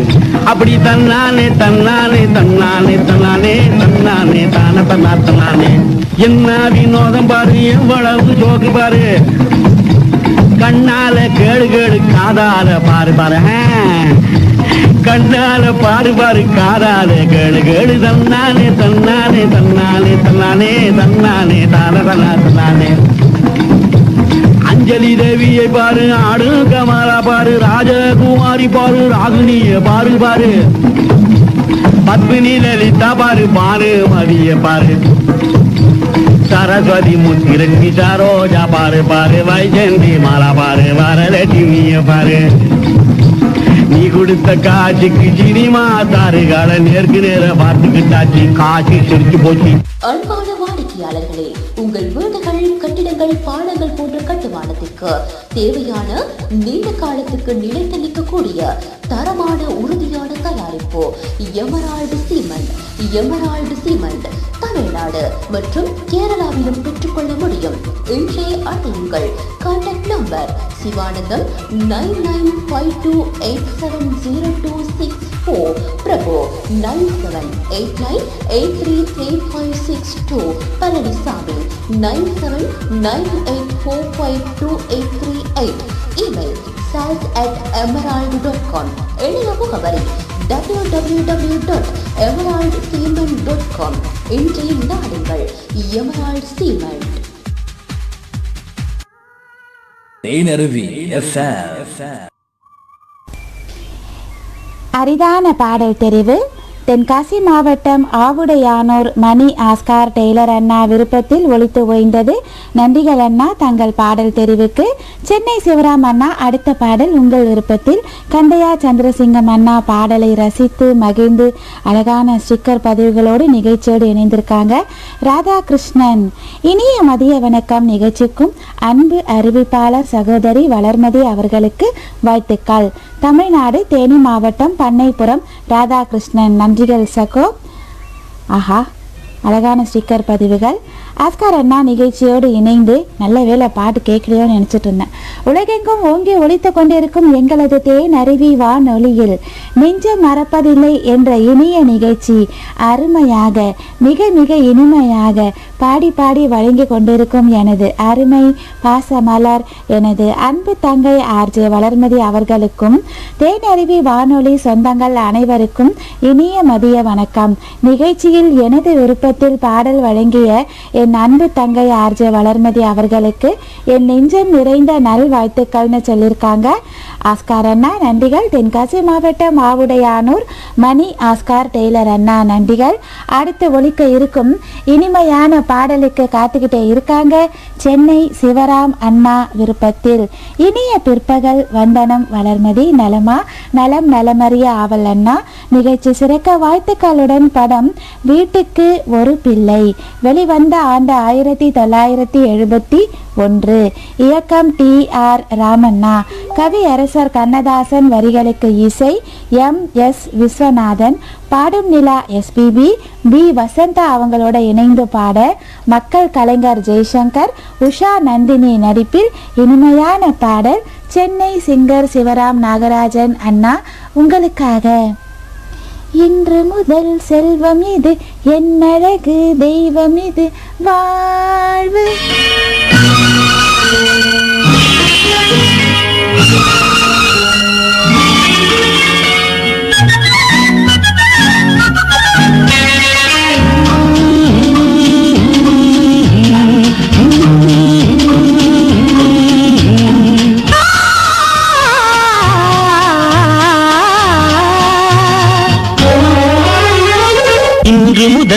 அப்படி தன்னானே தன்னானே தன்னானே தன்னானே தன்னானே தான தன்னா தன்னானே. என்ன வினோதம் பாரு, எவ்வளவு ஜோக்கு பாரு, கண்ணால கேடு கேடு, காதால பாரு பாரு, கண்ணால பாரு பாரு, காதால கேடு கேடு. தன்னானே தன்னானே தன்னானே தன்னானே தன்னானே தான தன்னா தன்னானே. அஞ்சலி தேவியை பாரு, ஆடு கமலா பாரு, ராஜகுமாரி பாரு, ராகினிய பாரு பாரு, பத்மினி லலிதா பாரு, பானுமதிய பாரு, சரஸ்வதி முத்திரட்சி சரோஜா பாரு பாரு, வைஜந்தி மாலா பாரு, வரலட்சுமிய பாரு. நீ கொடுத்த காட்சிக்கு சினிமா தாறுகளை நேருக்கு நேர பார்த்துக்கிட்டாச்சு, காட்சி சிரிச்சு போச்சு. அன்பான வாடிக்கையாளர்களே, உங்கள் வீடுகள், கட்டிடங்கள், பாலங்கள் போன்ற கட்டுமானத்திற்கு தேவையான நீண்ட காலத்துக்கு நிலைத்து நிற்கக்கூடிய தரமான உறுதியான தயாரிப்பு Emerald cement. Emerald cement Tamil Nadu மற்றும் கேரளாவிலும் பெற்றுக்கொள்ள முடியும். இன்றைய அழையுங்கள். கான்டாக்ட் நம்பர் சிவானந்தம் 9952870264, பிரபு 9789833562, பழனிசாமி 9798452838, இமெயில் sales@emerald.com, இணைய முகவரி www.emeraldcement.com. இன்றைய நாடுங்கள் எமரால்டு சிமெண்ட். தேனருவி FM. அரிதான பாடல் தெரிவு. தென்காசி மாவட்டம் ஆவுடையானூர் மணி ஆஸ்கார் டெய்லர் அண்ணா விருப்பத்தில் ஒலித்து ஓய்ந்தது. நன்றிகள் அண்ணா தங்கள் பாடல் தெரிவுக்கு. சென்னை சிவராம் அண்ணா அடுத்த பாடல் உங்கள் விருப்பத்தில். கந்தையா சந்திரசிங்கம் அண்ணா பாடலை ரசித்து மகிழ்ந்து அழகான ஸ்டிக்கர் பதிவுகளோடு நிகழ்ச்சியோடு இணைந்திருக்காங்க. ராதாகிருஷ்ணன் இனிய மதிய வணக்கம் நிகழ்ச்சிக்கும் அன்பு அறிவிப்பாளர் சகோதரி வளர்மதி அவர்களுக்கு வாழ்த்துக்கள். தமிழ்நாடு தேனி மாவட்டம் பண்ணைப்புறம் ராதாகிருஷ்ணன். நன்றிகள் சகோ. ஆஹா, அழகான ஸ்டிக்கர் பதிவுகள். ஆஸ்கார் அண்ணா நிகழ்ச்சியோடு இணைந்து நல்ல வேலை பாட்டு கேட்கலையோன்னு நினச்சிட்டு இருந்தேன். உலகெங்கும் ஓங்கி ஒலித்து கொண்டிருக்கும் எங்களது தேன் அருவி வானொலியில் நெஞ்சம் மறப்பதில்லை என்ற இனிய நிகழ்ச்சி அருமையாக மிக மிக இனிமையாக பாடி பாடி வழங்கி கொண்டிருக்கும் எனது அருமை பாசமலர் எனது அன்பு தங்கை ஆர்ஜே வளர்மதி அவர்களுக்கும் தேன் அருவி வானொலி சொந்தங்கள் அனைவருக்கும் இனிய மதிய வணக்கம். நிகழ்ச்சியில் எனது விருப்பத்தில் பாடல் வழங்கிய என் அன்பு தங்கை ஆர்ஜே வளர்மதி அவர்களுக்கு என் நெஞ்சம் நிறைந்த நல்வாழ்த்துக்கள்னு சொல்லியிருக்காங்க. ஆஸ்கார் அண்ணா நன்றிகள். தென்காசி மாவட்டம் ஆவுடையானூர் மணி ஆஸ்கார் டெய்லர் அண்ணா நன்றிகள். அடுத்து ஒலிக்க இருக்கும் இனிமையான பாடலுக்கு காத்துக்கிட்டே இருக்காங்க. சென்னை சிவராம் அண்ணா விருப்பத்தில் இனிய பிற்பகல் வந்தனம் வளர்மதி நலமா நலம் நலமறிய ஆவல் அண்ணா. நிகழ்ச்சி சிறக்க வாழ்த்துக்களுடன். படம் வீட்டுக்கு ஒரு பிள்ளை வெளிவந்த ஆண்டு 1971. இயக்கம் டி.ஆர். ராமண்ணா. கவி அரசர் கண்ணதாசன். வரிகளுக்கு இசை எம்.எஸ். விஸ்வநாதன். பாடும் நிலா எஸ்பிபி. பி. வசந்தா அவங்களோட இணைந்து பாட மக்கள் கலைஞர் ஜெய்சங்கர் உஷா நந்தினி நடிப்பில் இனிமையான பாடல் சென்னை சிங்கர் சிவராம் நாகராஜன் அண்ணா உங்களுக்காக. இன்று முதல் செல்வம் இது என்னழகு தெய்வம் இது வாழ்வு.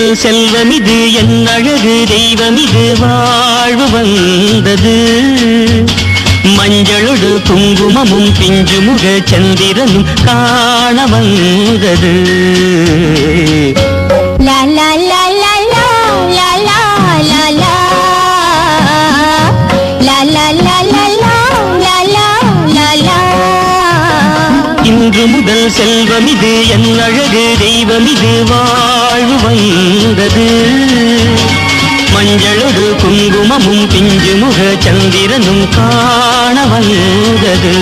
முதல் செல்வம் இது என் அழகு தெய்வம் இது வாழ்வு வந்தது மஞ்சளொடு குங்குமமும் பிஞ்சு முக சந்திரனும் காண வந்தது லா லா லா லா லா லா லா லா லா லா லா லா லா லா லா லா லா. இன்று முதல் செல்வம் இது என் அழகு தெய்வம் இது வாழ்வு வந்தது மஞ்சளொடு குங்குமமும் பிஞ்சு முக சந்திரனும் காண வந்தது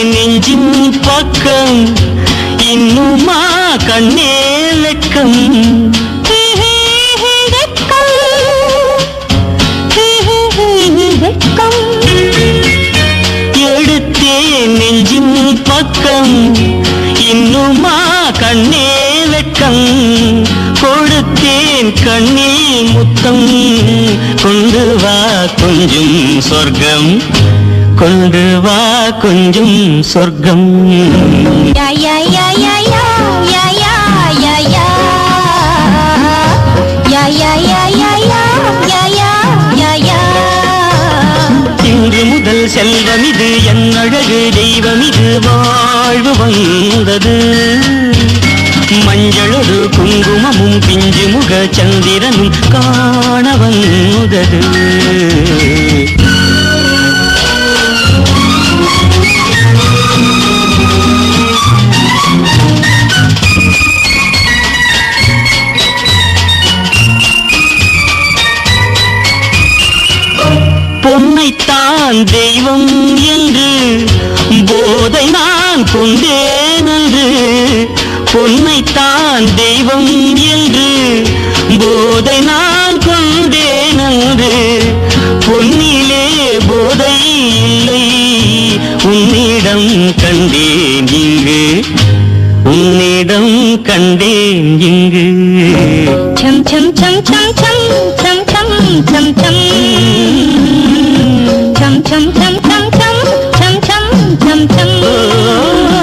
நெஞ்சின் பக்கம் இன்னுமா கண்ணே லக்கம் எடுத்தே நெஞ்சின் பக்கம் இன்னுமா கண்ணே லக்கம் கொடுத்தேன் கண்ணில் முத்தம் கொண்டு வா கொஞ்சம் சொர்க்கம் கொண்டு வா கொஞ்சம் சொர்க்கம் யா யா யா யா யா யா யா யா யா யா யா யா யா யா யா யா. இன்று முதல் செல்வம் இது என் அழகு தெய்வம் இது வாழ்வு வந்தது மஞ்சளொடு குங்குமமும் பிஞ்சு முக சந்திரனும் காண வந்தது பொன்னைத்தான் தெய்வம் என்று போதை நான் கொண்டேன் என்று பொன்னைத்தான் தெய்வம் என்று போதை நான் கொண்டேன் என்று பொன்னிலே போதை இல்லை உன்னிடம் கண்டேன் இங்கு உன்னிடம் கண்டேன் இங்கு சம் சம் சம் சம் சம் சம் சம் சம் சம் chum chum chum chum chum chum chum chum chum.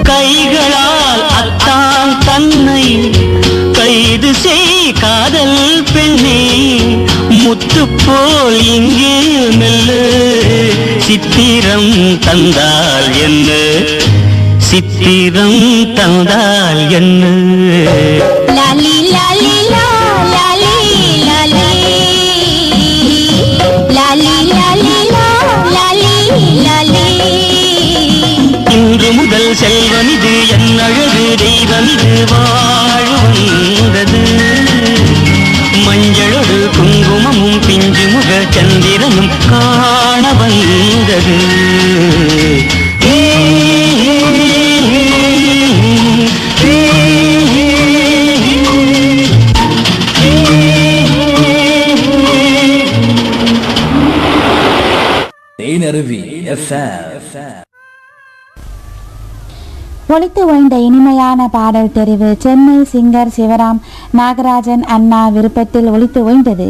கைகளால் அத்தான் தன்னை கைது செய் காதல் பெண்ணே முத்து போல் இங்கே மெல்ல சித்திரம் தந்தால் என்ன சித்திரம் தந்தால் என்ன லாலி லாலி லா லாலி லாலி லாலி லாலி லா லாலி லாலி. இன்று முதல் செல்வம் இது என் அழகு தெய்வம் இது வாழ்வு வந்தது மஞ்சளொடு குங்குமமும் பிஞ்சு முக சந்திரனும் காண வந்தது தேனருவி FM. ஒலித்து ஓய்ந்த இனிமையான பாடல் தெரிவு சென்னை சிங்கர் சிவராம் நாகராஜன் அண்ணா விருப்பத்தில் ஒலித்து ஓய்ந்தது.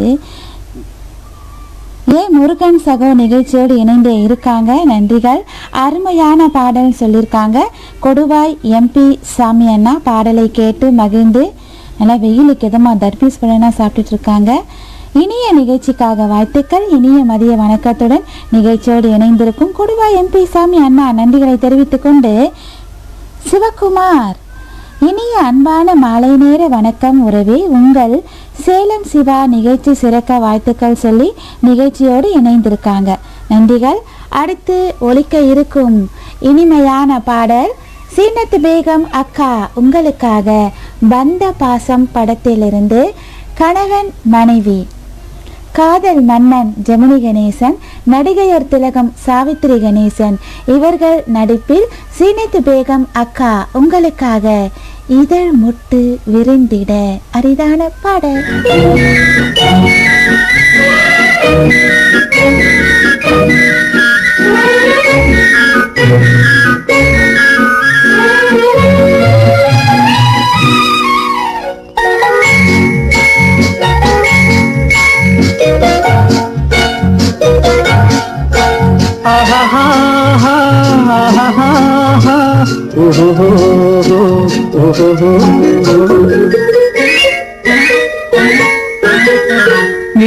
முருகன் சகோ நிகழ்ச்சியோடு இணைந்தே இருக்காங்க, நன்றிகள். அருமையான பாடல் சொல்லியிருக்காங்க. கொடுவாய் MP சாமி அண்ணா பாடலை கேட்டு மகிழ்ந்து நல்லா வெயிலுக்கு எதமாக தர்பீஸ் பழனா சாப்பிட்டுட்டு இருக்காங்க. இனிய நிகழ்ச்சிக்காக வாழ்த்துக்கள். இனிய மதிய வணக்கத்துடன் நிகழ்ச்சியோடு இணைந்திருக்கும் கொடுவாய் MP சாமி அண்ணா நன்றிகளை தெரிவித்துக் கொண்டு சிவகுமார் இனிய அன்பான மாலை நேர வணக்கம் உறவே, உங்கள் சேலம் சிவா நிகழ்ச்சி சிறக்க வாழ்த்துக்கள் சொல்லி நிகழ்ச்சியோடு இணைந்திருக்காங்க, நன்றிகள். அடுத்து ஒலிக்க இருக்கும் இனிமையான பாடல் சீனத்து பேகம் அக்கா உங்களுக்காக பந்த பாசம் படத்திலிருந்து கணவன் மனைவி காதல் மன்னன் ஜெமினி கணேசன், நடிகையர் திலகம் சாவித்ரி கணேசன் இவர்கள் நடிப்பில் சீனத்து பேகம் அக்கா உங்களுக்காக இதழ் முட்டு விரிந்திட அரிதான பாடல்.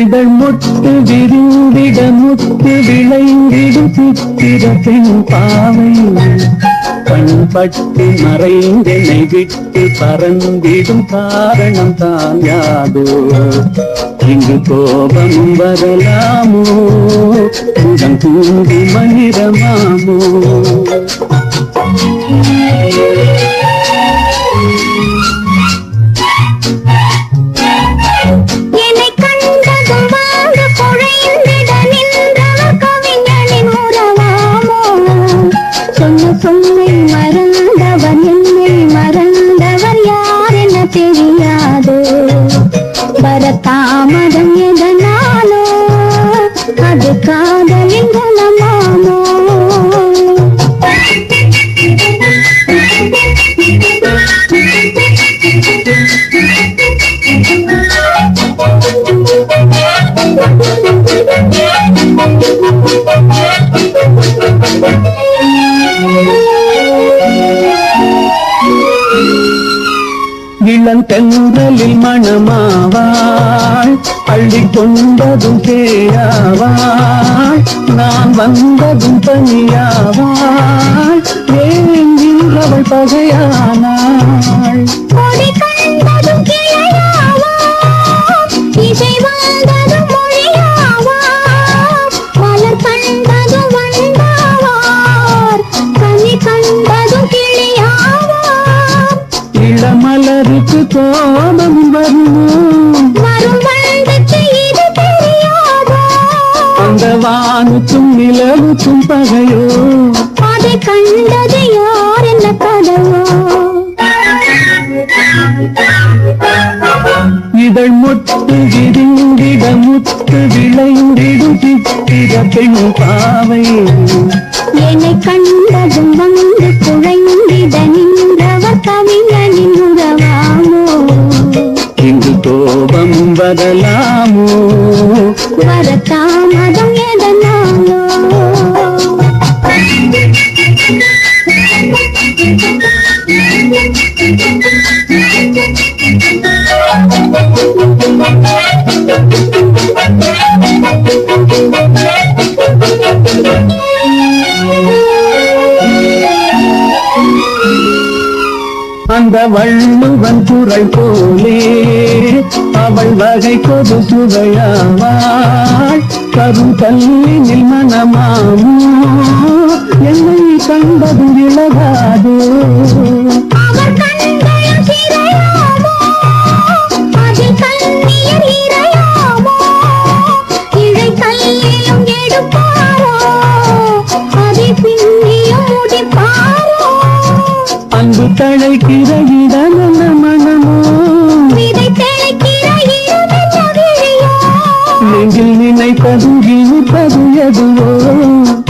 இதழ் முட்டு விரிந்திட முட்டு விளைந்திடும் சித்திர பெண் பாவை கண்பட்டு மறைந்தனை விட்டு பறந்திடும் காரணம் தான் யாதோ இங்கு கோபம் வரலாமோ உடன் தூங்கி மனிதமாமோ சொல்லை மறந்தவன் என்னை மறந்தவர் யார் என தெரியாது வரதாமதம் எதனாலோ அது காதலின் குணமானோ இளந்தென்றலில் மணமாவாள் அள்ளி கொண்டதும் கேயாவாள் நான் வந்ததும் தனியாவாள் ஏன் அவள் பகையானாள் கொடி கண்டதும் கிளையாவாம் இசை வந்ததும் மொழியாவாம் மலர் கண்டதும் வந்தாவார் கனி கண்டதும் கிளியாவாம் இளமலருக்கு கோபம் வருமோ வரும் வந்தது இது தெரியாதோ அந்த வானுக்கும் நிலவுக்கும் பகையோ அதை கண்டது யார் என்ன கதவோ இதழ் முட்டு விரிந்திட முட்டு விளைந்திடும் சித்திர பெண் பாவை என்னை கண்டதும் வந்து குழைந்திட நின்றவர் கவிஞனின் உறவாமோ இங்கு கோபம் வரலாமோ வரதாமதம் எதனாலோ அந்த வள்ளுவன் குரல் போலே அவள் வகை கொடு சுவையாவாள் கரும் கல்லினில் மனமாமோ என்னை கண்டது விலகாதோ அவர் கண்கள் சிறையாமோ அதில் கண்ணீர் இறையாமோ இழை கல்லிலும் எடுப்பாரோ அதை பின்னியும் முடிப்பாரோ அன்பு தழைக்கிற இடம் என்ன மனமோ விதை தெளிக்கிற இடமென்ன விழியோ நெஞ்சில் நினைப்பதும் இனிப்பது எதுவோ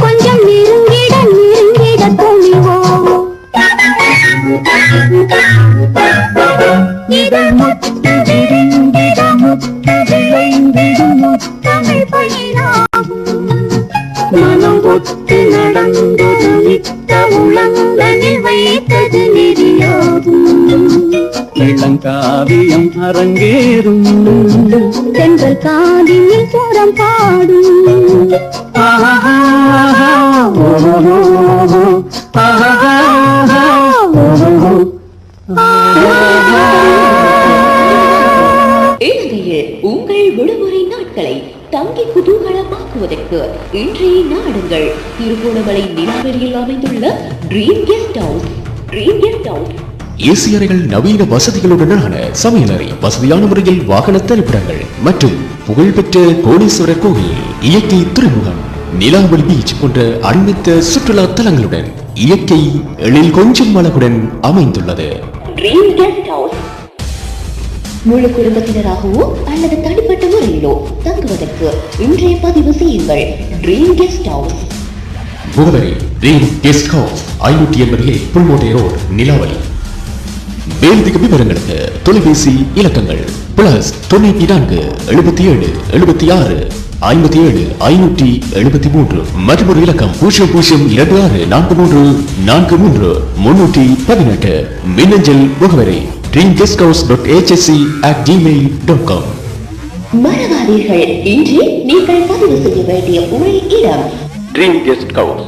கொஞ்சம் நெருங்கிட துணிவோ இதழ் முட்டு விரிந்திட முட்டு விளைந்திடும் முத்தமிழ் பயிராகும் மனம் ஒத்து நடந்தது மிக்க உளங்களில் வைத்தது நெறியாகும் இளங்காவியம் அரங்கேறும் தென்றல் காதினில் சுரம் பாடும் ஆஹா ஓஹோ ஆஹா ஓஹோ இலங்கையில் உங்கள் விடுமுறை நாட்களை தங்கி குதூகலமாக்குவதற்கு இன்றைய நாடுங்கள் திருகோணமலை நிலாவெளியில் அமைந்துள்ள dream guest house. Dream guest house AC அறைகள், நவீன வசதிகளுடனான சமையலறை, வசதியான முறையில் வாகன தரிப்பிடங்கள் மற்றும் புகழ்பெற்ற கோணேஸ்வரர் கோவில், இயற்கை துறைமுகம், நிலாவளி பீச் போன்ற அண்மித்த சுற்றுலா தலங்களுடன் இயற்கை எழில் கொஞ்சம் அழகுடன் அமைந்துள்ளது. Dream guest house. முழு குடும்பத்தினராகவோ அல்லது தனிப்பட்ட முறையிலோ தங்குவதற்கு இன்றைய பதிவு செய்யுங்கள். Dream guest house. முகவரி dream guest house, 580 Pulmoddai road, Nilaveli. மேலதிக விவரங்களுக்கு தொலைபேசி இலக்கங்கள் +94 77 76 57 573 மற்றும் ஒரு இலக்கம் 00264343 மின்னஞ்சல் முகவரி dreamguesthouse.hsc@gmail.com. மறவாதீர்கள், இன்று நீங்கள் பதிவு செய்ய வேண்டிய ஒரே இடம் dream guest house.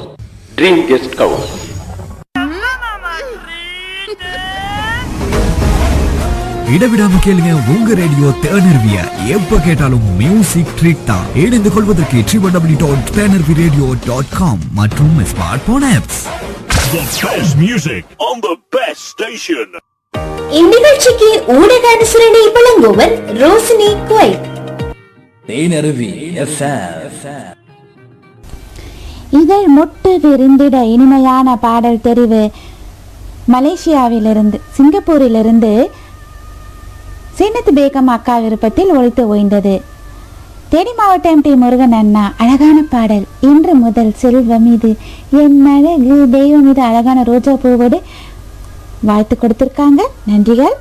Dream guest house. இடவிடாம கேளுங்க உங்க ரேடியோ தேனர்விய. எப்ப கேட்டாலும் மியூசிக் ட்ரீட் தான். இணைந்து கொள்வதற்கு www.tenerviradio.com மற்றும் smart phone apps. The best music on the best station. இந்நிகழ்ச்சிக்கு ஊடக அனுசரணை வழங்குவர் ரோசினி குவைத். தேனருவி FM. இதழ் முட்டு விரிந்திட இனிமையான பாடல் தெரிவு மலேசியாவிலிருந்து, சிங்கப்பூரிலிருந்து சீனத்து பேகம் அக்கா விருப்பத்தில் ஒழித்து ஓய்ந்தது. தேனி மாவட்டம் டி முருகன் அண்ணா, அழகான பாடல். இன்று முதல் செல்வம் இது என் அழகு தெய்வம் இது அழகான ரோஜா பூவோடு வாழ்த்து கொடுத்திருக்காங்க. நன்றிகள்.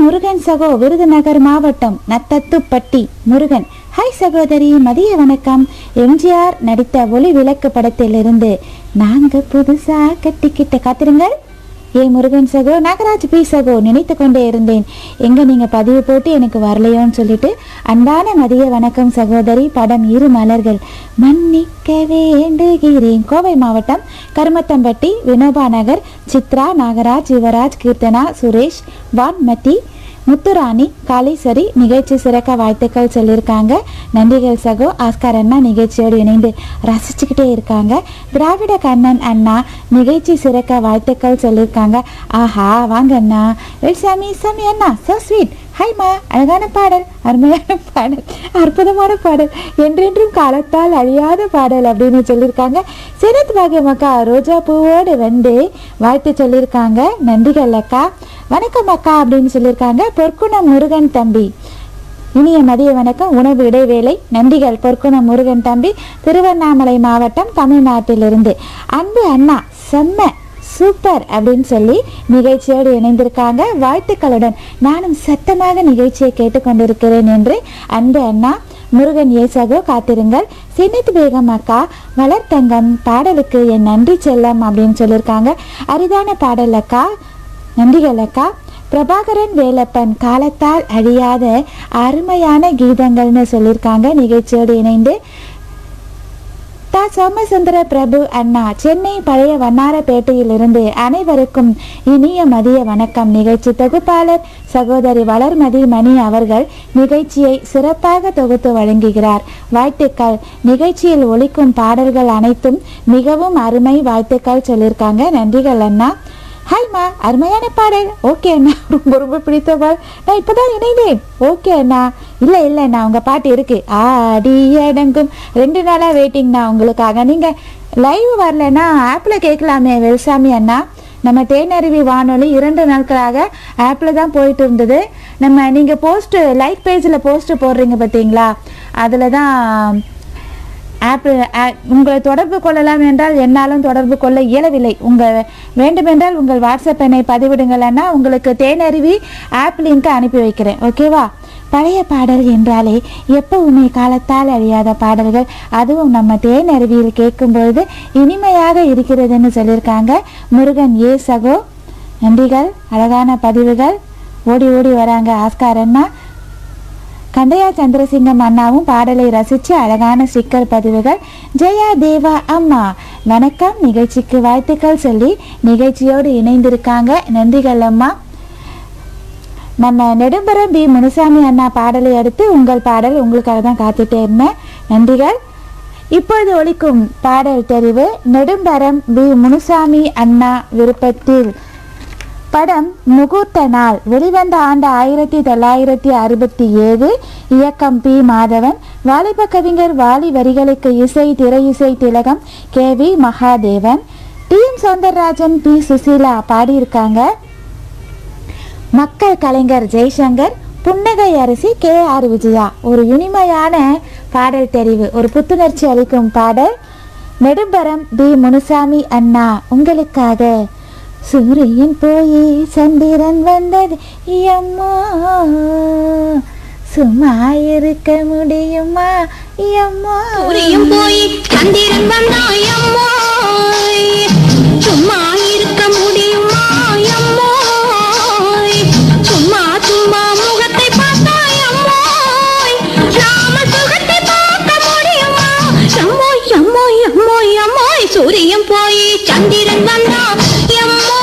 முருகன் சகோ, விருதுநகர் மாவட்டம் நத்தத்துப்பட்டி முருகன். ஹாய் சகோதரி, மதிய வணக்கம். எம்ஜிஆர் நடித்த ஒளி விளக்கு படத்திலிருந்து நாங்க புதுசா கட்டிக்கிட்ட காத்திருங்கள். முருகன் சகோ. நாகராஜ் பி சகோ, நினைத்து கொண்டே இருந்தேன் எங்க நீங்க பதிவு போட்டு எனக்கு வரலையோன்னு சொல்லிட்டு. அன்பான மதிய வணக்கம் சகோதரி. படம் இரு மலர்கள். மன்னிக்க வேண்டுகிறேன். கோவை மாவட்டம் கருமத்தம்பட்டி வினோபா நகர். சித்ரா, நாகராஜ், யுவராஜ், கீர்த்தனா, சுரேஷ், வான்மதி, முத்துராணி, காளீஸ்வரி நிகழ்ச்சி சிறக்க வாழ்த்துக்கள் சொல்லியிருக்காங்க. நன்றிகள் சகோ. ஆஸ்கார் அண்ணா நிகழ்ச்சியோடு இணைந்து ரசிச்சுக்கிட்டே இருக்காங்க. திராவிட கண்ணன் அண்ணா நிகழ்ச்சி சிறக்க வாழ்த்துக்கள் சொல்லியிருக்காங்க. ஆஹா, வாங்க அண்ணா. வெல்சாமி சாமி அண்ணா, சோ ஸ்வீட். ஹைமா, அழகான பாடல், அருமையான பாடல், அற்புதமான பாடல், என்றென்றும் காலத்தால் அழியாத பாடல் அப்படின்னு சொல்லியிருக்காங்க. சிறத்து பாகியம் அக்கா ரோஜா பூவோடு வந்து வாழ்த்து சொல்லியிருக்காங்க. நன்றிகள் அக்கா. வணக்கம் அக்கா அப்படின்னு சொல்லியிருக்காங்க. பொற்குணம் முருகன் தம்பி, இனிய மதிய வணக்கம். உணவு இடைவேளை. நன்றிகள் பொற்குணம் முருகன் தம்பி, திருவண்ணாமலை மாவட்டம், தமிழ்நாட்டிலிருந்து. அன்பு அண்ணா, செம்ம சூப்பர் அப்படின்னு சொல்லி நிகழ்ச்சியோடு இணைந்திருக்காங்க. வாழ்த்துக்களுடன் நானும் சத்தமாக நிகழ்ச்சியை கேட்டுக்கொண்டிருக்கிறேன் என்று அன்பு அண்ணா. முருகன் ஏசகோ, காத்திருங்கள். சின்னத்து பேகம் அக்கா, வளர்த்தங்கம் பாடலுக்கு என் நன்றி செல்லம் அப்படின்னு சொல்லியிருக்காங்க. அரிதான பாடல் அக்கா, நன்றிகள் அக்கா. பிரபாகரன் வேலப்பன், காலத்தால் அழியாத அருமையான கீதங்கள்னு சொல்லியிருக்காங்க. நிகழ்ச்சியோடு இணைந்து தா சோமசுந்தர பிரபு அண்ணா, சென்னை பழைய வண்ணாரப்பேட்டையிலிருந்து அனைவருக்கும் இனிய மதிய வணக்கம். நிகழ்ச்சி தொகுப்பாளர் சகோதரி வளர்மதி மணி அவர்கள் நிகழ்ச்சியை சிறப்பாக தொகுத்து வழங்குகிறார். வாழ்த்துக்கள். நிகழ்ச்சியில் ஒலிக்கும் பாடல்கள் அனைத்தும் மிகவும் அருமை. வாழ்த்துக்கள் சொல்லியிருக்காங்க. நன்றிகள் அண்ணா. ஹாய்மா, அருமையான பாடல். ஓகே அண்ணா, ரொம்ப ரொம்ப பிடித்த பாடல். நான் இப்போதான் இணைந்தேன். ஓகே அண்ணா. இல்லை அண்ணா, உங்கள் பாட்டு இருக்கு. ஆடி அடங்கும் 2 நாளாக வெயிட்டிங்ண்ணா உங்களுக்காக. நீங்கள் லைவ் வரலன்னா ஆப்பில் கேட்கலாமே வெல்சாமி அண்ணா. நம்ம தேனருவி வானொலி 2 நாட்களாக ஆப்பில் தான் போயிட்டு இருந்தது. நீங்கள் போஸ்ட்டு லைக் பேஜில் போஸ்ட்டு போடுறீங்க பார்த்தீங்களா, அதில் தான் உங்களை தொடர்பு கொள்ளலாம் என்றால் என்னாலும் தொடர்பு கொள்ள இயலவில்லை. வேண்டுமென்றால் உங்கள் வாட்ஸ்அப் எண்ணை பதிவிடுங்களன்னா உங்களுக்கு தேனருவி ஆப் லிங்க் அனுப்பி வைக்கிறேன். ஓகேவா? பழைய பாடல் என்றாலே எப்பவுமே காலத்தால் அழியாத பாடல்கள், அதுவும் நம்ம தேனருவியில் கேட்கும்பொழுது இனிமையாக இருக்கிறதுன்னு சொல்லியிருக்காங்க. முருகன் சகோ, நன்றிகள். அழகான பதிவுகள். ஓடி ஓடி வராங்க ஆஸ்கார் அண்ணா. கண்டையா சந்திரசிங்கம் அண்ணாவும் பாடலை ரசித்து அழகான ஸ்டிக்கர் பதிவுகள். ஜெயா தேவா அம்மா, வணக்கம். நிகழ்ச்சிக்கு வாழ்த்துக்கள் சொல்லி நிகழ்ச்சியோடு இணைந்திருக்காங்க. நன்றிகள் அம்மா. நம்ம நெடும்பரம் பி முனுசாமி அண்ணா பாடலை அடுத்து உங்கள் பாடல் உங்களுக்காக தான் காத்துட்டே இருந்தேன். நன்றிகள். இப்பொழுது ஒலிக்கும் பாடல் தெரிவு நெடும்பரம் பி முனுசாமி அண்ணா விருப்பத்தில். படம் முகூர்த்த நாள். வெளிவந்த ஆண்டு 1967. இயக்கம் பி மாதவன். வாலிப கவிஞர் வாலி வரிகளுக்கு இசை திரை இசை திலகம் KV Mahadevan. TM Soundararajan, P Susheela பாடியிருக்காங்க. மக்கள் கலைஞர் ஜெய்சங்கர், புன்னகை அரிசி KR விஜயா. ஒரு இனிமையான பாடல் தெரிவு, ஒரு புத்துணர்ச்சி அளிக்கும் பாடல். நெடும்பரம் டி முனுசாமி அண்ணா உங்களுக்காக. சூரியன் போய் சந்திரன் வந்தது அம்மா, சும்மா இருக்க முடியுமா அம்மா. சூரியன் போய் சந்திரன் வந்தாய் அம்மா, சும்மா இருக்க முடியுமா அம்மா. சும்மா சும்மா முகத்தை பார்த்தாய் அம்மா, நாம சுகத்தை பார்க்க முடியுமா அம்மாய் அம்மாய் அம்மாய் அம்மாய். சூரியன் போய் சந்திரன் வந்தா அம்மா.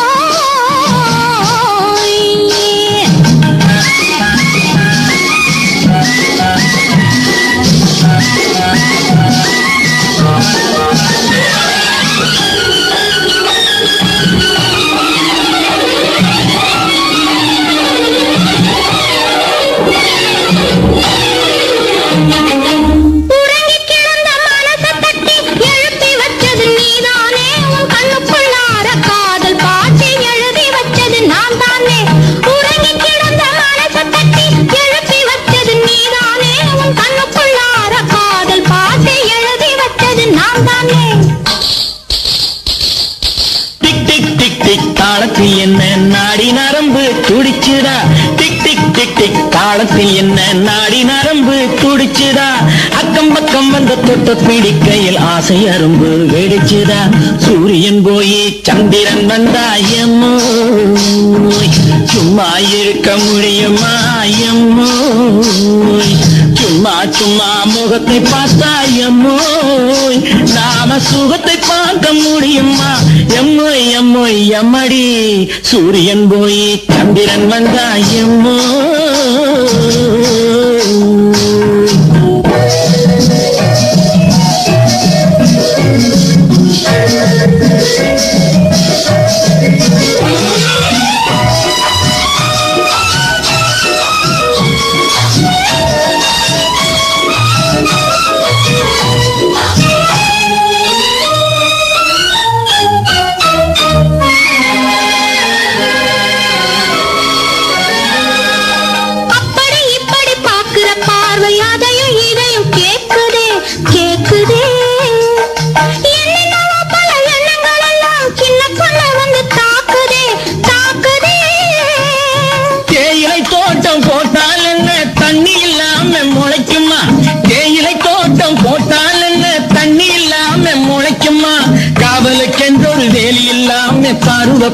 தாளத்தில் என்ன நாடி நரம்பு துடிச்சுடா, டிக் டிக் டிக் டிக் தாளத்தில் என்ன நாடி நரம்பு துடிச்சுடா. அக்கம் பக்கம் வந்த தொட்ட பிடிக்கையில் ஆசை அரும்பு வெடிச்சுடா. சூரியன் போய் சந்திரன் வந்தாயம்மோ, சும்மா இருக்க முடியுமா அம்மோ. சும்மா சும்மா முகத்தை பார்த்தாயம்மோ, நாம சுகத்தை பார்க்க முடியுமா எம்மோய் எம்மோய் எம்மடி. சூரியன் போய் சந்திரன் வந்தாயம்மோ.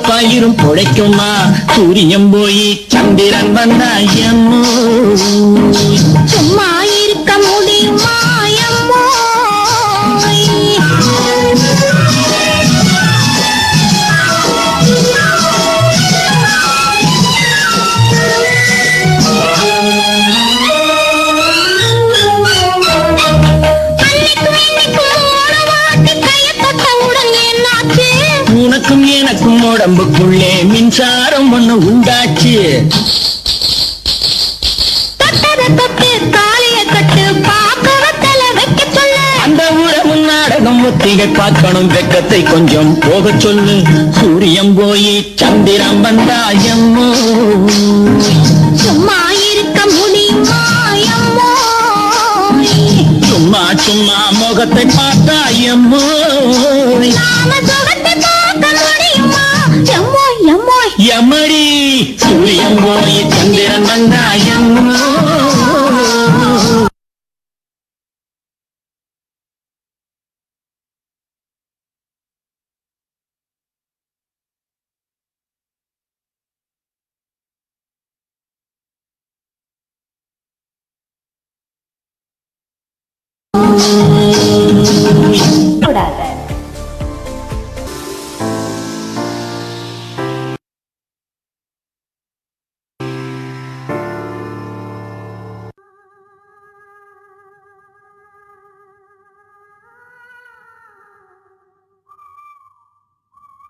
பயிரும் பொழைக்குமா. சூரியன் போய் சந்திரன் வந்தாயம்மோ, சும்மா இருக்க முடியுமா அம்மா. உனக்கும் எனக்கும் உடம்புக்குள்ளே மின்சாரம் ஒண்ணு உண்டாச்சு. அந்த உறவு நாடகம் ஒத்திகை பார்க்கணும், வெக்கத்தை கொஞ்சம் போக சொல்லு. சூரியன் போய் சந்திரன் வந்தாயம்மோ, சும்மா இருக்க முடியுமா அம்மா. சும்மா சும்மா முகத்தை பார்த்தாயம்மோ, நாம சுகத்தை பார்க்க முடியுமா எம்மோய் எம்மோய் எம்மடி. சூரியன் போய் சந்திரன் வந்தாயம்மோ.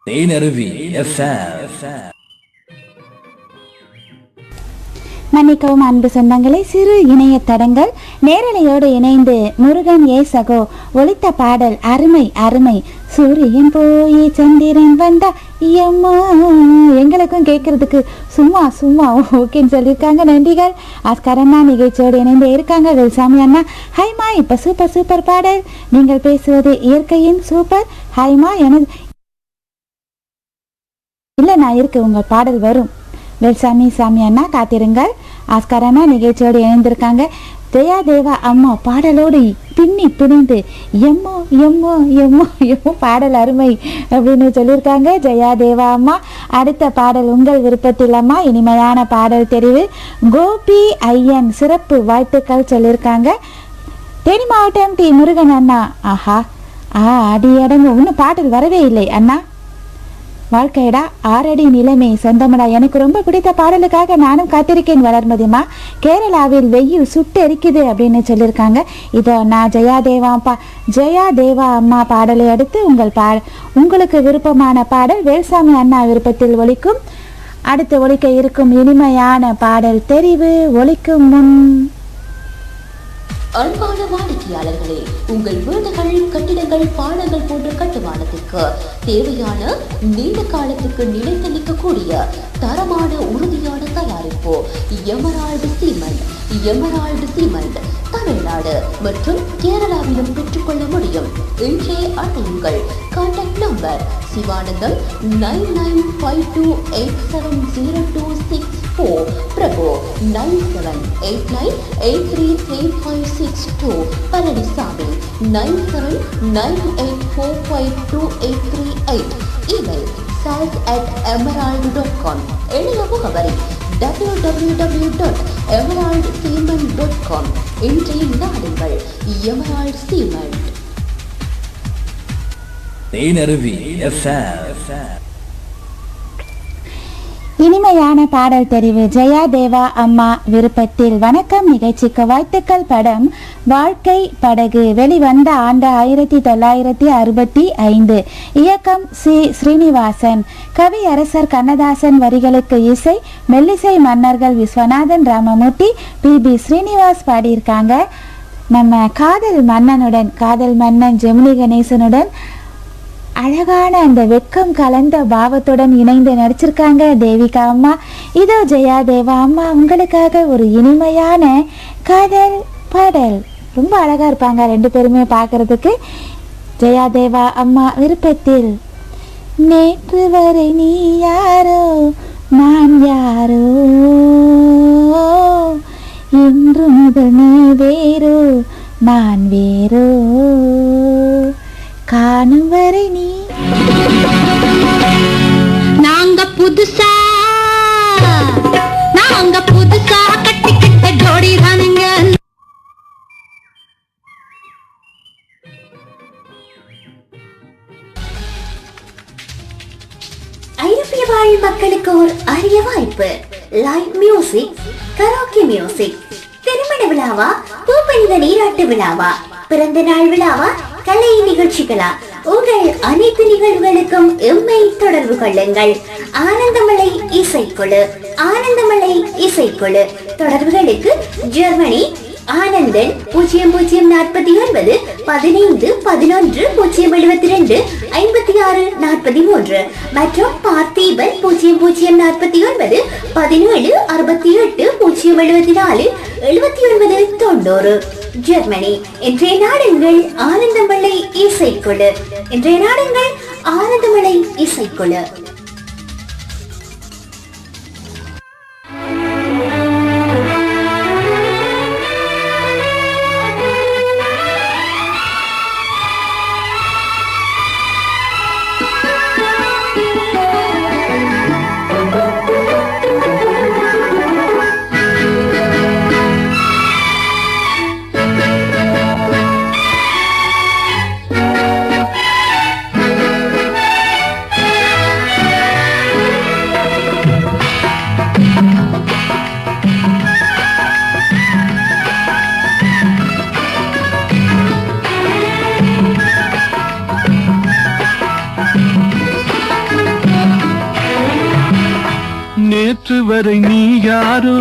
தேனருவி FM. மன்னிக்கவும் அன்பு சொந்தங்களை, சிறு இணைய தடங்கள் நேரலையோடு இணைந்து முருகன் ஏ சகோ ஒலித்த பாடல் அருமை அருமை. சூரியன் போய் சந்திரன் வந்தா ஐயம்மா. எங்களுக்கும் கேட்கறதுக்கு சும்மா சும்மா ஓகேன்னு சொல்லியிருக்காங்க. நன்றிகள். ஆஸ்காரண்ணா நிகழ்ச்சியோடு இணைந்து இருக்காங்க. வேல்சாமி அண்ணா ஹைமா, இப்போ சூப்பர் சூப்பர் பாடல், நீங்கள் பேசுவது இயற்கையின் சூப்பர். ஹைமா, எனது இல்லை நான் இருக்கு, உங்கள் பாடல் வரும். வேல்சாமி சாமி அண்ணா காத்திருங்கள். ஆஸ்கார் அண்ணா நிகழ்ச்சியோடு இணைந்திருக்காங்க. ஜெயா தேவா அம்மா பாடலோடு பின்னி பிணைந்து எம்மோ எம்மோ எம்மோ எம்மோ பாடல் அருமை அப்படின்னு சொல்லியிருக்காங்க ஜெயா தேவா அம்மா. அடுத்த பாடல் உங்கள் விருப்பத்தில் அம்மா, இனிமையான பாடல் தெரிவு. கோபி ஐயன் சிறப்பு வாழ்த்துக்கள் சொல்லியிருக்காங்க. தேனி மாவட்டம் டி முருகன் அண்ணா. ஆஹா அடி அடங்கு இன்னும் பாடல் வரவே இல்லை அண்ணா. வாழ்க்கையடா ஆறடி நிலைமை சொந்தமடா, எனக்கு ரொம்ப பிடித்த பாடலுக்காக நானும் காத்திருக்கேன் வளர்மதிமா. கேரளாவில் வெயில் சுட்டு எரிக்குது அப்படின்னு சொல்லியிருக்காங்க. இதோ நான் ஜெயா தேவா அம்மா பாடலை அடுத்து உங்களுக்கு விருப்பமான பாடல் வேல்சாமி அண்ணா விருப்பத்தில் ஒலிக்கும். அடுத்து ஒலிக்க இருக்கும் இனிமையான பாடல் தெரிவு ஒலிக்கும் முன். அன்பான வாடிக்கையாளர்களே, உங்கள் வீடுகள், கட்டிடங்கள், பாலங்கள் போன்ற கட்டுமானத்திற்கு தேவையான நீண்ட காலத்துக்கு நிலைத்து நிற்கக்கூடிய தரமான உறுதியான தயாரிப்பு Emerald cement. Emerald cement Tamil Nadu மற்றும் கேரளாவிலும் பெற்றுக்கொள்ள முடியும். இன்றைய அழையுங்கள். கான்டாக்ட் நம்பர் சிவானந்தம் 9952870264, பிரபு 9789833562, பழனிசாமி 9798452838, இமெயில் sales@emerald.com, இணைய முகவரி www.emeraldcement.com. இன்றைய நாடுங்கள் எமரால்டு சிமெண்ட். தேனருவி FM. இனிமையான பாடல் தெரிவு ஜெயா தேவா அம்மா விருப்பத்தில். வணக்கம், நிகழ்ச்சிக்கு வாழ்த்துக்கள். படம் வாழ்க்கை படகு வெளிவந்த ஆண்டு 1965. இயக்கம் சி ஸ்ரீனிவாசன். கவி அரசர் கண்ணதாசன். வரிகளுக்கு இசை மெல்லிசை மன்னர்கள் விஸ்வநாதன் ராமமூர்த்தி, பி ஸ்ரீனிவாஸ் பாடியிருக்காங்க. நம்ம காதல் மன்னன் ஜெமினி கணேசனுடன் அழகான அந்த வெக்கம் கலந்த பாவத்துடன் இணைந்து நடிச்சிருக்காங்க தேவிகா அம்மா. இதோ ஜெயா தேவா அம்மா உங்களுக்காக ஒரு இனிமையான காதல் பாடல். ரொம்ப அழகா இருப்பாங்க ரெண்டு பேருமே பார்க்கறதுக்கு. ஜெயா தேவா அம்மா விருப்பத்தில். நேற்று வரை நீ யாரோ நான் யாரோ, இன்று முதல் நீ வேறோ நான் வேறோ, காணும் வரை நீ. நாங்க புதுசா கட்டிக்கிட்ட ஜோடி தானுங்க. ஐரோப்பிய வாழ் மக்களுக்கு ஒரு அரிய வாய்ப்பு. Live music, karaoke music. திருமண விழாவா, பூப்பணித நீராட்டு விழாவா, பிறந்த நாள் விழாவா, கலை நிகழ்ச்சிகளா, உங்கள் அனைத்து நிகழ்வுகளுக்கும் எம்மை தொடர்பு கொள்ளுங்கள். ஆனந்தமலை இசைக்குழு. தொடர்புகளுக்கு ஜெர்மனி ஆனந்தன் 0049 15 11 072 56 43 மற்றும் பார்த்திபன் 0049 17 68 074 79 90 ஜெர்மனி. இன்றைய நாடுங்கள் ஆனந்தமலை இசைக்குழு. நேற்று வரை நீ யாரோ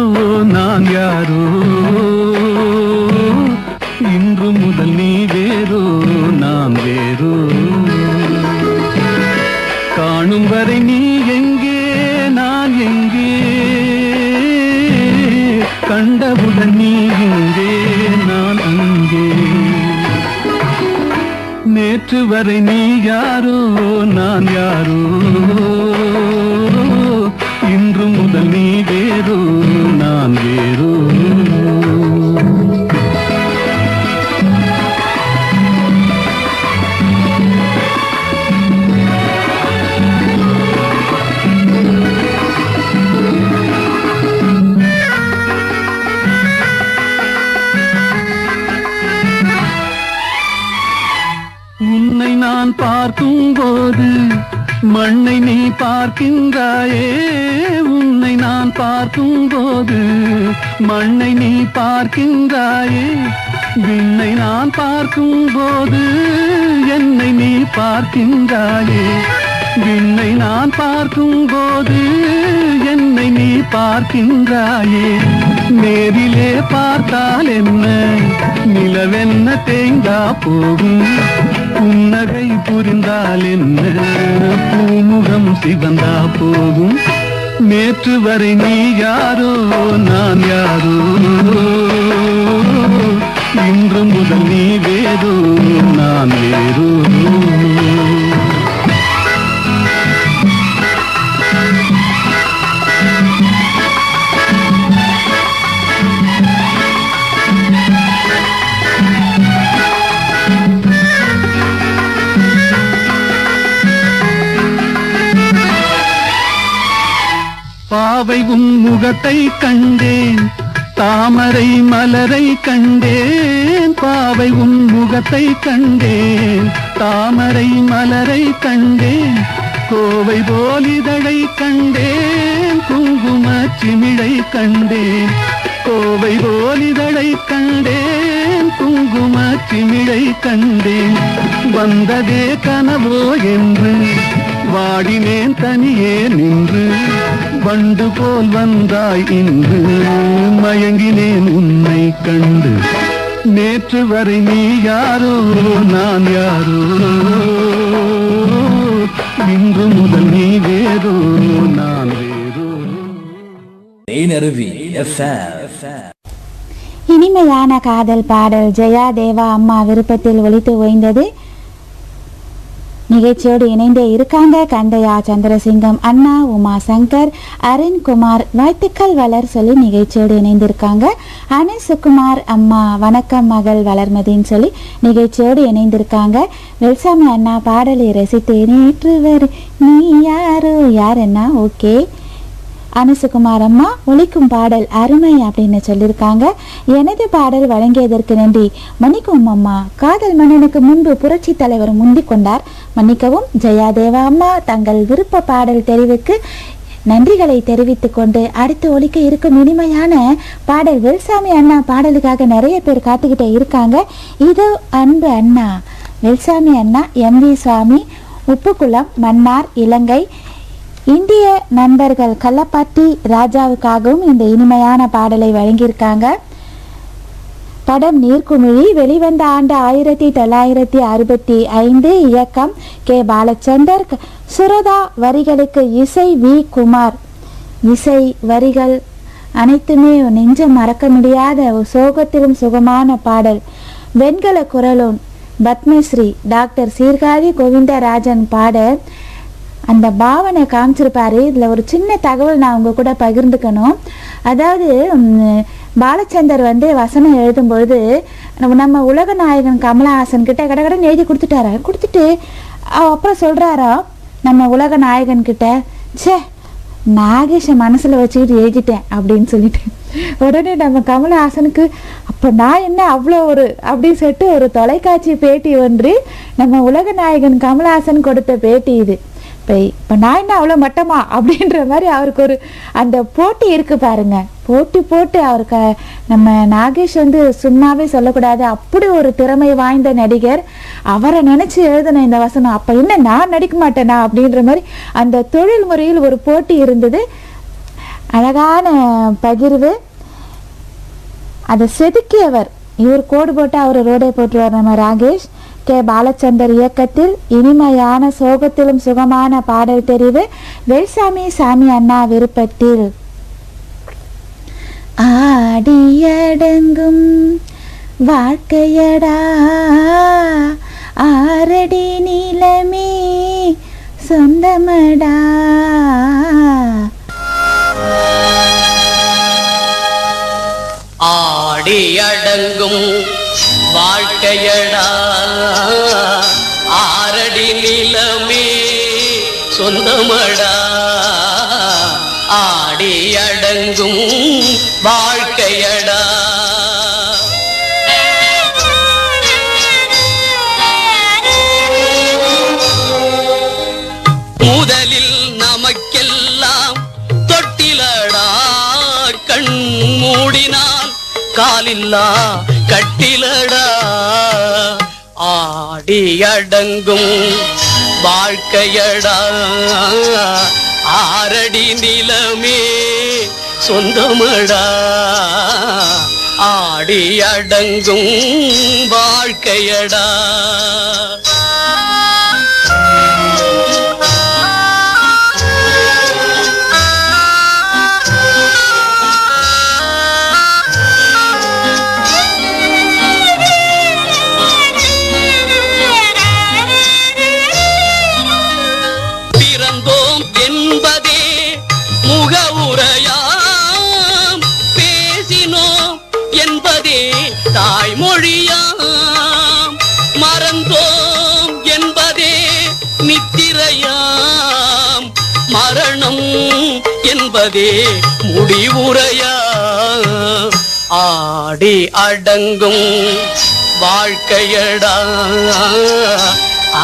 நான் யாரோ, இன்று முதல் நீ வேறோ நான் வேறோ, வரை நீ யாரோ நான் யாரோ, இன்று முதல் நீ வேறோ நான் வேறோ. உன்னை நான் பார்க்கும் போது மண்ணை நீ பார்க்கின்றாயே, உன்னை நான் பார்க்கும் போது மண்ணை நீ பார்க்கின்றாயே, விண்ணை நான் பார்க்கும் போது என்னை நீ பார்க்கின்றாயே, விண்ணை நான் பார்க்கும் போது என்னை நீ பார்க்கின்றாயே. நேரிலே பார்த்தால் என்ன நிலவென்ன தேங்கா போகும், புன்னகை புரிந்தால் என்ன பூமுகம் சிவந்தா போகும். நேற்று வரை நீ யாரோ நான் யாரோ, இன்று முதல் நீ வேறோ நான் வேறோ. பாவை உன் முகத்தை கண்டேன், தாமரை மலரை கண்டேன், பாவை உன் முகத்தை கண்டேன், தாமரை மலரை கண்டேன், கோவை போலிதழை கண்டேன், குங்கும சிமிழை கண்டேன், கோவை போலிதழை கண்டேன், குங்கும சிமிழை கண்டேன். வந்ததே கனவோ என்று வாடினேன் தனியே நின்று, வண்டு போல் வந்தாய் இன்று மயங்கினேன் உன்னை கண்டு. நேற்று வரை நீ யாரோ நான் யாரோ, இன்று முதல் நீ வேறோ நான் வேறோ. தேனருவி FM. இனிமையான காதல் பாடல் ஜெயா தேவா அம்மா விருப்பத்தில் ஒலித்து ஓய்ந்தது. நிகழ்ச்சியோடு இணைந்தே இருக்காங்க கண்டையா சந்திரசிங்கம் அண்ணா, உமா சங்கர், அருண்குமார் வாழ்த்துக்கள் வளர் சொல்லி நிகழ்ச்சியோடு இணைந்திருக்காங்க. அனு சுகுமார் அம்மா வணக்கம் மகள் வளர்மதின்னு சொல்லி நிகழ்ச்சியோடு இணைந்திருக்காங்க. வெல்சாமி அண்ணா பாடலை ரசித்து நேற்று வரை நீ யாரோ யார் அண்ணா ஓகே. அனுசுகுமார் அம்மா ஒலிக்கும் பாடல் அருமை அப்படின்னு சொல்லியிருக்காங்க. எனது பாடல் வழங்கியதற்கு நன்றி. மன்னிக்கவும் அம்மா, காதல் மன்னனுக்கு முன்பு புரட்சி தலைவர் முந்திக் கொண்டார். மன்னிக்கவும். ஜெயாதேவா அம்மா தங்கள் விருப்ப பாடல் தெரிவுக்கு நன்றிகளை தெரிவித்துக் கொண்டு அடுத்து ஒலிக்க இருக்கும் இனிமையான பாடல் வெல்சாமி அண்ணா பாடலுக்காக நிறைய பேர் காத்துக்கிட்டே இருக்காங்க. இது அன்பு அண்ணா வெல்சாமி அண்ணா, MV சுவாமி, உப்புக்குளம், மன்னார், இலங்கை. இந்திய நண்பர்கள் கள்ளப்பாட்டி ராஜாவுக்காகவும் இந்த இனிமையான பாடலை வழங்கியிருக்காங்க. படம் நீர்க்குமிழி, வெளிவந்த ஆண்டு 1965, இயக்கம் கே பாலச்சந்தர், சுரதா, வரிகளுக்கு இசை வி குமார். இசை வரிகள் அனைத்துமே நெஞ்சம் மறக்க முடியாத சோகத்திலும் சுகமான பாடல். வெண்கல குரலும் பத்மஸ்ரீ டாக்டர் சீர்காழி கோவிந்தராஜன் பாட அந்த பாவனை காமிச்சிருப்பாரு. இதில் ஒரு சின்ன தகவல் நான் உங்க கூட பகிர்ந்துக்கணும். அதாவது பாலச்சந்தர் வசனம் எழுதும்பொழுது நம்ம உலக நாயகன் கமலஹாசன் கிட்ட கடகடன்னு எழுதி கொடுத்துட்டு அப்புறம் சொல்றாரா நம்ம உலக நாயகன் கிட்ட, சே நாகேஷை மனசுல வச்சுக்கிட்டு எழுதிட்டேன் அப்படின்னு சொல்லிட்டு. உடனே நம்ம கமலஹாசனுக்கு அப்போ நான் என்ன அவ்வளோ அப்படின்னு சொல்லிட்டு ஒரு தொலைக்காட்சி பேட்டி ஒன்று நம்ம உலக நாயகன் கமலஹாசன் கொடுத்த பேட்டி இது. இப்போ நான் என்ன அவ்வளோ மட்டமா அப்படின்ற மாதிரி அவருக்கு அந்த போட்டி இருக்கு பாருங்க. போட்டு அவருக்கு நம்ம நாகேஷ் சும்மாவே சொல்லக்கூடாது, அப்படி ஒரு திறமை வாய்ந்த நடிகர். அவரை நினைச்சு எழுதின இந்த வசனம், அப்ப என்ன நான் நடிக்க மாட்டேனா அப்படின்ற மாதிரி அந்த தொழில் முறையில் ஒரு போட்டி இருந்தது. அழகான பகிர்வு. அதை செதுக்கியவர் இவர், கோடு போட்டு அவர் ரோடே போட்டுருவார் நம்ம ராகேஷ். கே பாலச்சந்தர் இயக்கத்தில் இனிமையான சோகத்திலும் சுகமான பாடல் தெரிவு வெல்சாமி சாமி அண்ணா விருப்பத்தில். ஆடியடங்கும் வாழ்க்கையடா ஆரடி நீலமே சொந்தமடா. ஆடி அடங்கும் வாழ்க்கையடா ஆரடி நிலமே சொந்தமடா. ஆடி அடங்கும் வாழ்க்கையடா. முதலில் நமக்கெல்லாம் தொட்டிலடா கண் மூடினால் காலில்லா கட்டிலடா. ஆடி அடங்கும் வாழ்க்கையடா ஆரடி நிலமே சொந்தமடா. ஆடி அடங்கும் வாழ்க்கையடா. பிறந்தோம் என்பதே முகவுரையாம், பேசினோம் என்பதே தாய்மொழியாம், மறந்தோம் என்பதே நித்திரையாம், மரணம் என்பதே முடிவுரையாம். ஆடி அடங்கும் வாழ்க்கையடா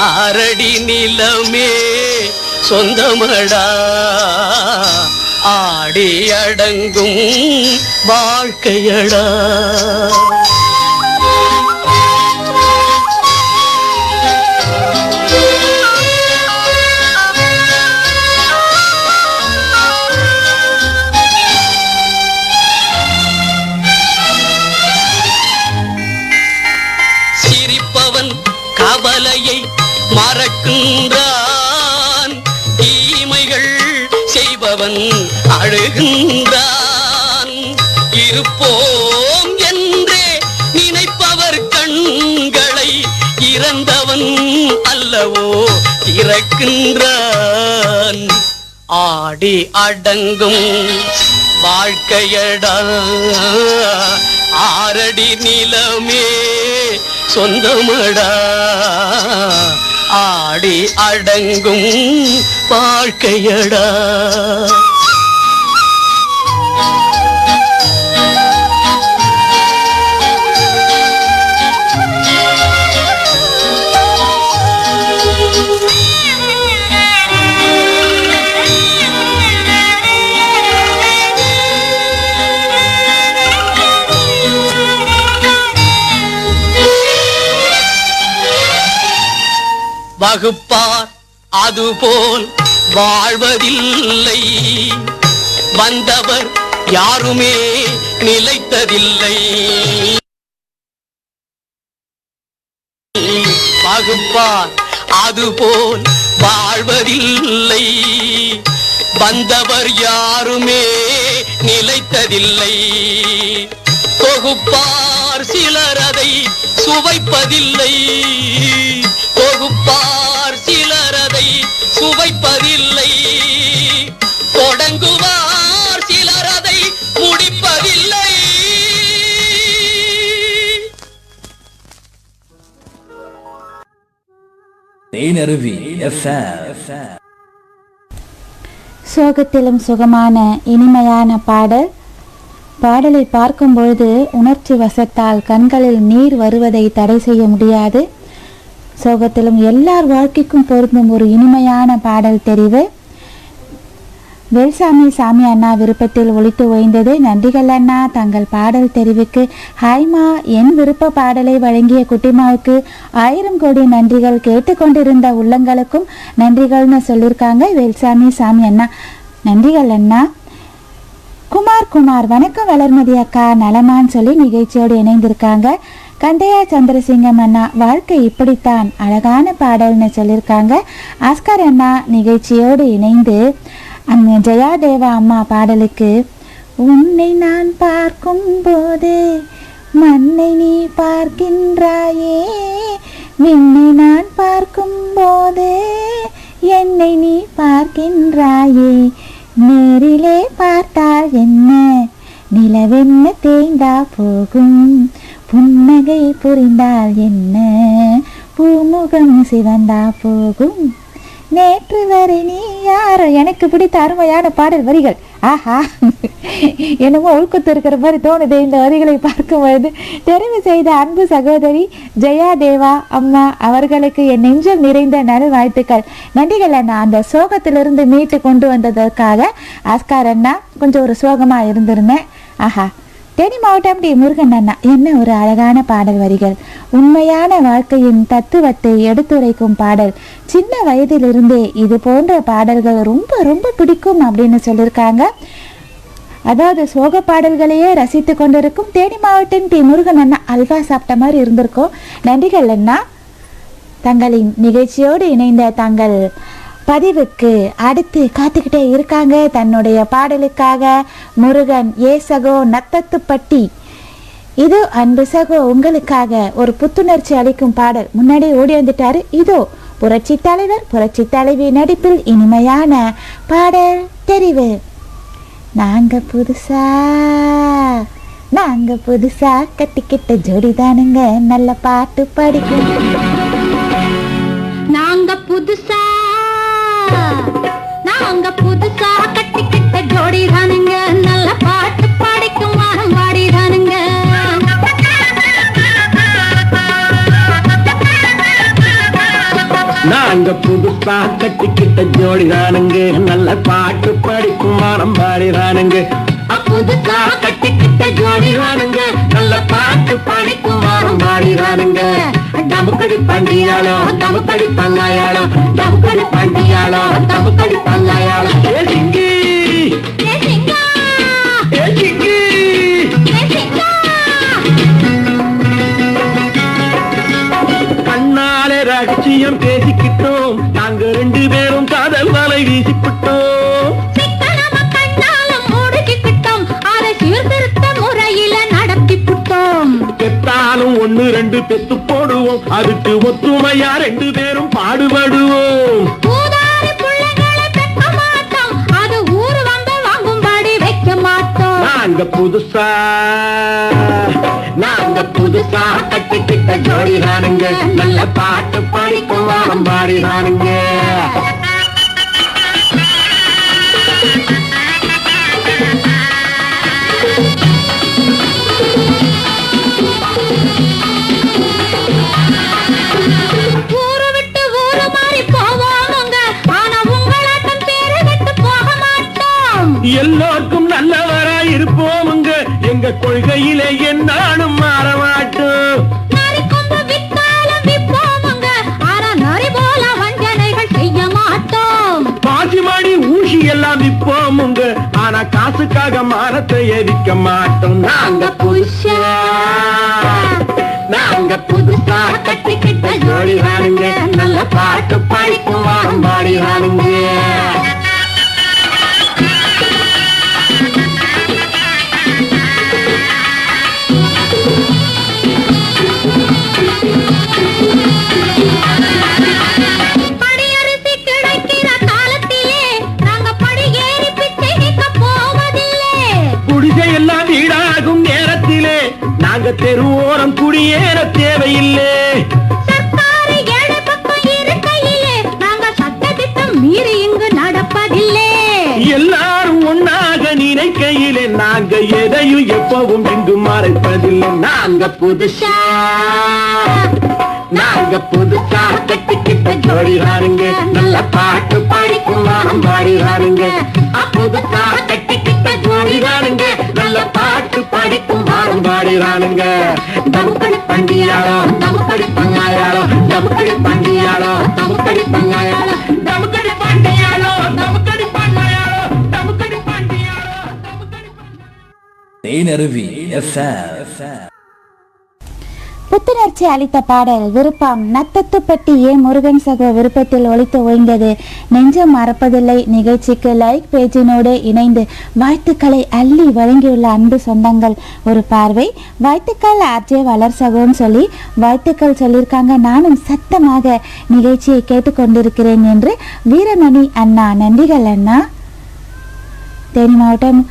ஆரடி நிலமே சொந்தமடா. ஆடி அடங்கும் வாழ்க்கையடா. சிரிப்பவன் கவலையை மறக்கின்றான், தீமைகள் செய்பவன் அழுகின்றான். இருப்போம் என்றே நினைப்பவர் கண்களை இறந்தவன் அல்லவோ திறக்கின்றான். ஆடி அடங்கும் வாழ்க்கையடா ஆரடி நிலமே சொந்தமடா. ஆடி அடங்கும் வாழ்க்கையடா. வகுப்பார் அதுபோல் வாழ்வதில்லை, வந்தவர் யாருமே நிலைத்ததில்லை. வகுப்பார் அதுபோல் வாழ்வதில்லை, வந்தவர் யாருமே நிலைத்ததில்லை. தொகுப்பார் சிலர் அதை சுவைப்பதில்லை, தொகுப்பார் சிலர் அதை சுவைப்பதில்லை. தொடங்குவார் சிலர் அதை முடிப்பதில்லை. தேனருவி FM. சோகத்திலும் சுகமான இனிமையான பாடல். பாடலை பார்க்கும் பொழுது உணர்ச்சி வசத்தால் கண்களில் நீர் வருவதை தடை செய்ய முடியாது. சோகத்திலும் எல்லார் வாழ்க்கைக்கும் பொருந்தும் ஒரு இனிமையான பாடல் தெரிவு. வேல்சாமி சாமி அண்ணா விருப்பத்தில் ஒலித்து ஓய்ந்தது. நன்றிகள் அண்ணா, தங்கள் பாடல் தெரிவுக்கு. ஹாய்மா, என் விருப்ப பாடலை வழங்கிய குட்டிமாவுக்கு 1000 கோடி நன்றிகள். கேட்டுக்கொண்டிருந்த உள்ளங்களுக்கும் நன்றிகள்னு சொல்லியிருக்காங்க வேல்சாமி சாமி அண்ணா. நன்றிகள் அண்ணா. குமார் வணக்கம் வளர்மதி அக்கா, நலமான்னு சொல்லி நிகழ்ச்சியோடு இணைந்திருக்காங்க. கண்டையா சந்திரசிங்கம் அண்ணா, வாழ்க்கை இப்படித்தான், அழகான பாடல்னு சொல்லியிருக்காங்க. ஆஸ்கர் அண்ணா நிகழ்ச்சியோடு இணைந்து அந்த ஜெயாதேவா அம்மா பாடலுக்கு உன்னை நான் பார்க்கும் போது மண்ணை நீ பார்க்கின்றாயே, விண்ணை நான் பார்க்கும் போது என்னை நீ பார்க்கின்றாயே, நேரிலே பார்த்தால் என்ன, நிலவென்ன தேய்ந்தா போகும், புன்னகை புரிந்தால் என்ன, பூமுகம் சிவந்தா போகும், நேற்று வரை நீ யாரோ. எனக்கு பிடித்த அருமையான பாடல் வரிகள். ஆஹா, என்னமோ உள்குத்து இருக்கிற மாதிரி தோணுது இந்த வரிகளை பார்க்கும்போது. தெரிவு செய்த அன்பு சகோதரி ஜெயா தேவா அம்மா அவர்களுக்கு என் நெஞ்சம் நிறைந்த நல்வாழ்த்துக்கள். நன்றிகள் அண்ணா. அந்த சோகத்திலிருந்து மீட்டு கொண்டு வந்ததற்காக ஆஸ்கார் அண்ணா. கொஞ்சம் ஒரு சோகமாக இருந்திருந்தேன். ஆஹா, தேனி மாவட்டம் டி முருகன் அண்ணா, என்ன ஒரு அழகான பாடல் வரிகள். உண்மையான வாழ்க்கையின் தத்துவத்தை எடுத்துரைக்கும் பாடல். சின்ன வயதிலிருந்தே இது போன்ற பாடல்கள் ரொம்ப ரொம்ப பிடிக்கும் அப்படின்னு சொல்லியிருக்காங்க. அதாவது சோக பாடல்களையே ரசித்து கொண்டிருக்கும் தேனி மாவட்டம் டி முருகன் அண்ணா. அல்வா சாப்பிட்ட மாதிரி இருந்திருக்கும். நன்றிகள் அண்ணா. தங்களின் நிகழ்ச்சியோடு இணைந்த தங்கள் பதிவுக்கு அடுத்து காத்துக்கிட்டே இருக்காங்க தன்னுடைய பாடலுக்காக முருகன் ஏசகோ நத்தத்துப்பட்டி. இது அன்பு சகோ உங்களுக்காக ஒரு புத்துணர்ச்சி அளிக்கும் பாடல். முன்னாடி ஓடி வந்துட்டாரு. இதோ புரட்சி தலைவர் புரட்சி தலைவி நடிப்பில் இனிமையான பாடல் தெரிவு. நாங்க புதுசா கட்டிக்கிட்ட ஜோடிதானுங்க, நல்ல பாட்டு படிக்கும். நாங்க புதுசா கட்டிக்கிட்ட ஜோடி தானுங்க, நல்ல பாட்டு பாடிக்கும் வாரம் பாடி தானுங்க. நாங்க புதுசா கட்டிக்கிட்ட ஜோடி தானுங்க, நல்ல பாட்டு படிக்கும் வாரம் பாடி தானுங்க. புதுசா கட்டிக்கிட்ட ஜோடி தானுங்க, நல்ல பாட்டு படிக்கும் வாரம் பாடி தானுங்க. டமுக்கடி பண்டியாளோ டமுக்கடி பங்காயாளோ, டமுக்கடி பண்டியாளோ டமுக்கடி பங்காயாளோ. கண்ணாலே ரகசியம் பேசிக்கிட்டோம், நாங்க ரெண்டு பேரும் காதல் வலை வீசிக்கிட்டோம். பெத்தாலும் ஒண்ணு ரெண்டு பெத்து போடுவோம், அதுக்கு ஒத்துமையா ரெண்டு பேரும் பாடுபடுவோம். நாங்க புதுசா கட்டிக்கிட்ட ஜோடி தானுங்க, நல்ல பாட்டு படிக்கும் வாரம் பாடி தானுங்க. எல்லோருக்கும் நல்லவராய் இருப்போமுங்க, எங்க கொள்கையிலே என்னாலும் மாற மாட்டோம். பாசிமாடி ஊசி எல்லாம் விற்போமுங்க, ஆனா காசுக்காக மானத்தை எரிக்க மாட்டோம். நாங்க புதுசா கட்டிக்கிட்ட ஜோடி தானுங்க, நல்ல பாட்டு படிக்கும் வாரம் பாடி தானுங்க. குடிசையெல்லாம் வீடாகும் நேரத்திலே நாங்க தெருவோரம் குடியேற தேவையில்லை. மீறி இங்கு நடப்பதில்லை. எல்லாரும் ஒன்னாக நினைக்கையிலே நாங்க எதையும் எப்பவும் இங்கு மறைப்பதில்லை. நாங்க புதுசா கட்டிக்கிட்ட ஜோடி தானுங்க, நல்ல பாட்டு படிக்கும் வாரம் பாடி தானுங்க. புதுசா கட்டிக்கிட்ட ஜோடி தானுங்க, நல்ல பாட்டு படிக்கும் வாரம் பாடி தானுங்க. தமுக்கடி பண்டியாளோ தமுக்கடி பங்காயாளோ, தமுக்கடி பண்டியாளோ தமுக்கடி பங்காயாளோ, தமுக்கடி பண்டியாளோ தமுக்கடி பங்காயாளோ, தமுக்கடி பண்டியாளோ தமுக்கடி. தேனருவி FM. புத்துணர்ச்சி அளித்த பாடல் விருப்பம் நத்தத்துப்பட்டி ஏ முருகன் சகோ விருப்பத்தில் ஒலித்து ஓய்ந்தது. நெஞ்சம் மறப்பதில்லை நிகழ்ச்சிக்கு லைக் பேஜினோடு இணைந்து வாழ்த்துக்களை அள்ளி வழங்கியுள்ள அன்பு சொந்தங்கள் ஒரு பார்வை. வாழ்த்துக்கள் ஆர்ஜே வளர் சகோன்னு சொல்லி வாழ்த்துக்கள் சொல்லியிருக்காங்க. நானும் சத்தமாக நிகழ்ச்சியை கேட்டுக்கொண்டிருக்கிறேன் என்று வீரமணி அண்ணா. நன்றிகள் அண்ணா. தேனி மாவட்டம்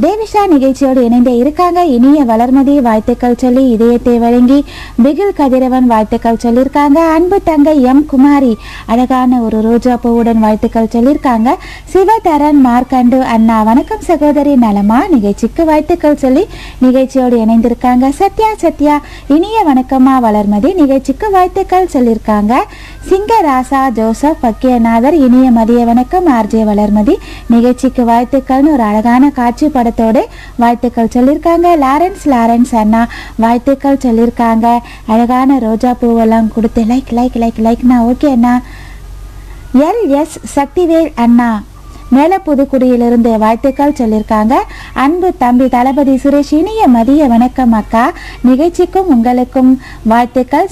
தேவிஷா நிகழ்ச்சியோடு இணைந்து இருக்காங்க. இனிய வளர்மதி வாழ்த்துக்கள் சொல்லி இதயத்தை வழங்கி பிகில் கதிரவன் வாழ்த்துக்கள் சொல்லியிருக்காங்க. அன்பு தங்கை எம் குமாரி அழகான ஒரு ரோஜா பூவுடன் வாழ்த்துக்கள் சொல்லியிருக்காங்க. சிவதரன் மார்க்கண்டு அண்ணா வணக்கம் சகோதரி நலமா நிகழ்ச்சிக்கு வாழ்த்துக்கள் சொல்லி நிகழ்ச்சியோடு இணைந்திருக்காங்க. சத்யா இனிய வணக்கம்மா வளர்மதி நிகழ்ச்சிக்கு வாழ்த்துக்கள் சொல்லியிருக்காங்க. சிங்கராசா ஜோசப் பக்கியநாதர் இனிய மதிய வணக்கம் ஆர்ஜே வளர்மதி நிகழ்ச்சிக்கு வாழ்த்துக்கள்னு ஒரு அழகான காட்சி படத்தோடு வாழ்த்துக்கள் சொல்லியிருக்காங்க. லாரன்ஸ் அண்ணா வாழ்த்துக்கள் சொல்லியிருக்காங்க. அழகான ரோஜா பூவெல்லாம் கொடுத்து லைக்னா ஓகே அண்ணா. எஸ் சக்திவேல் அண்ணா மேலப்புதுக்குடியிலிருந்து வாழ்த்துக்கள் சொல்லியிருக்காங்க. அன்பு தம்பி தளபதி சுரேஷ் இனிய மதிய வணக்கம் அக்கா நிகழ்ச்சிக்கும் உங்களுக்கும் வாழ்த்துக்கள்.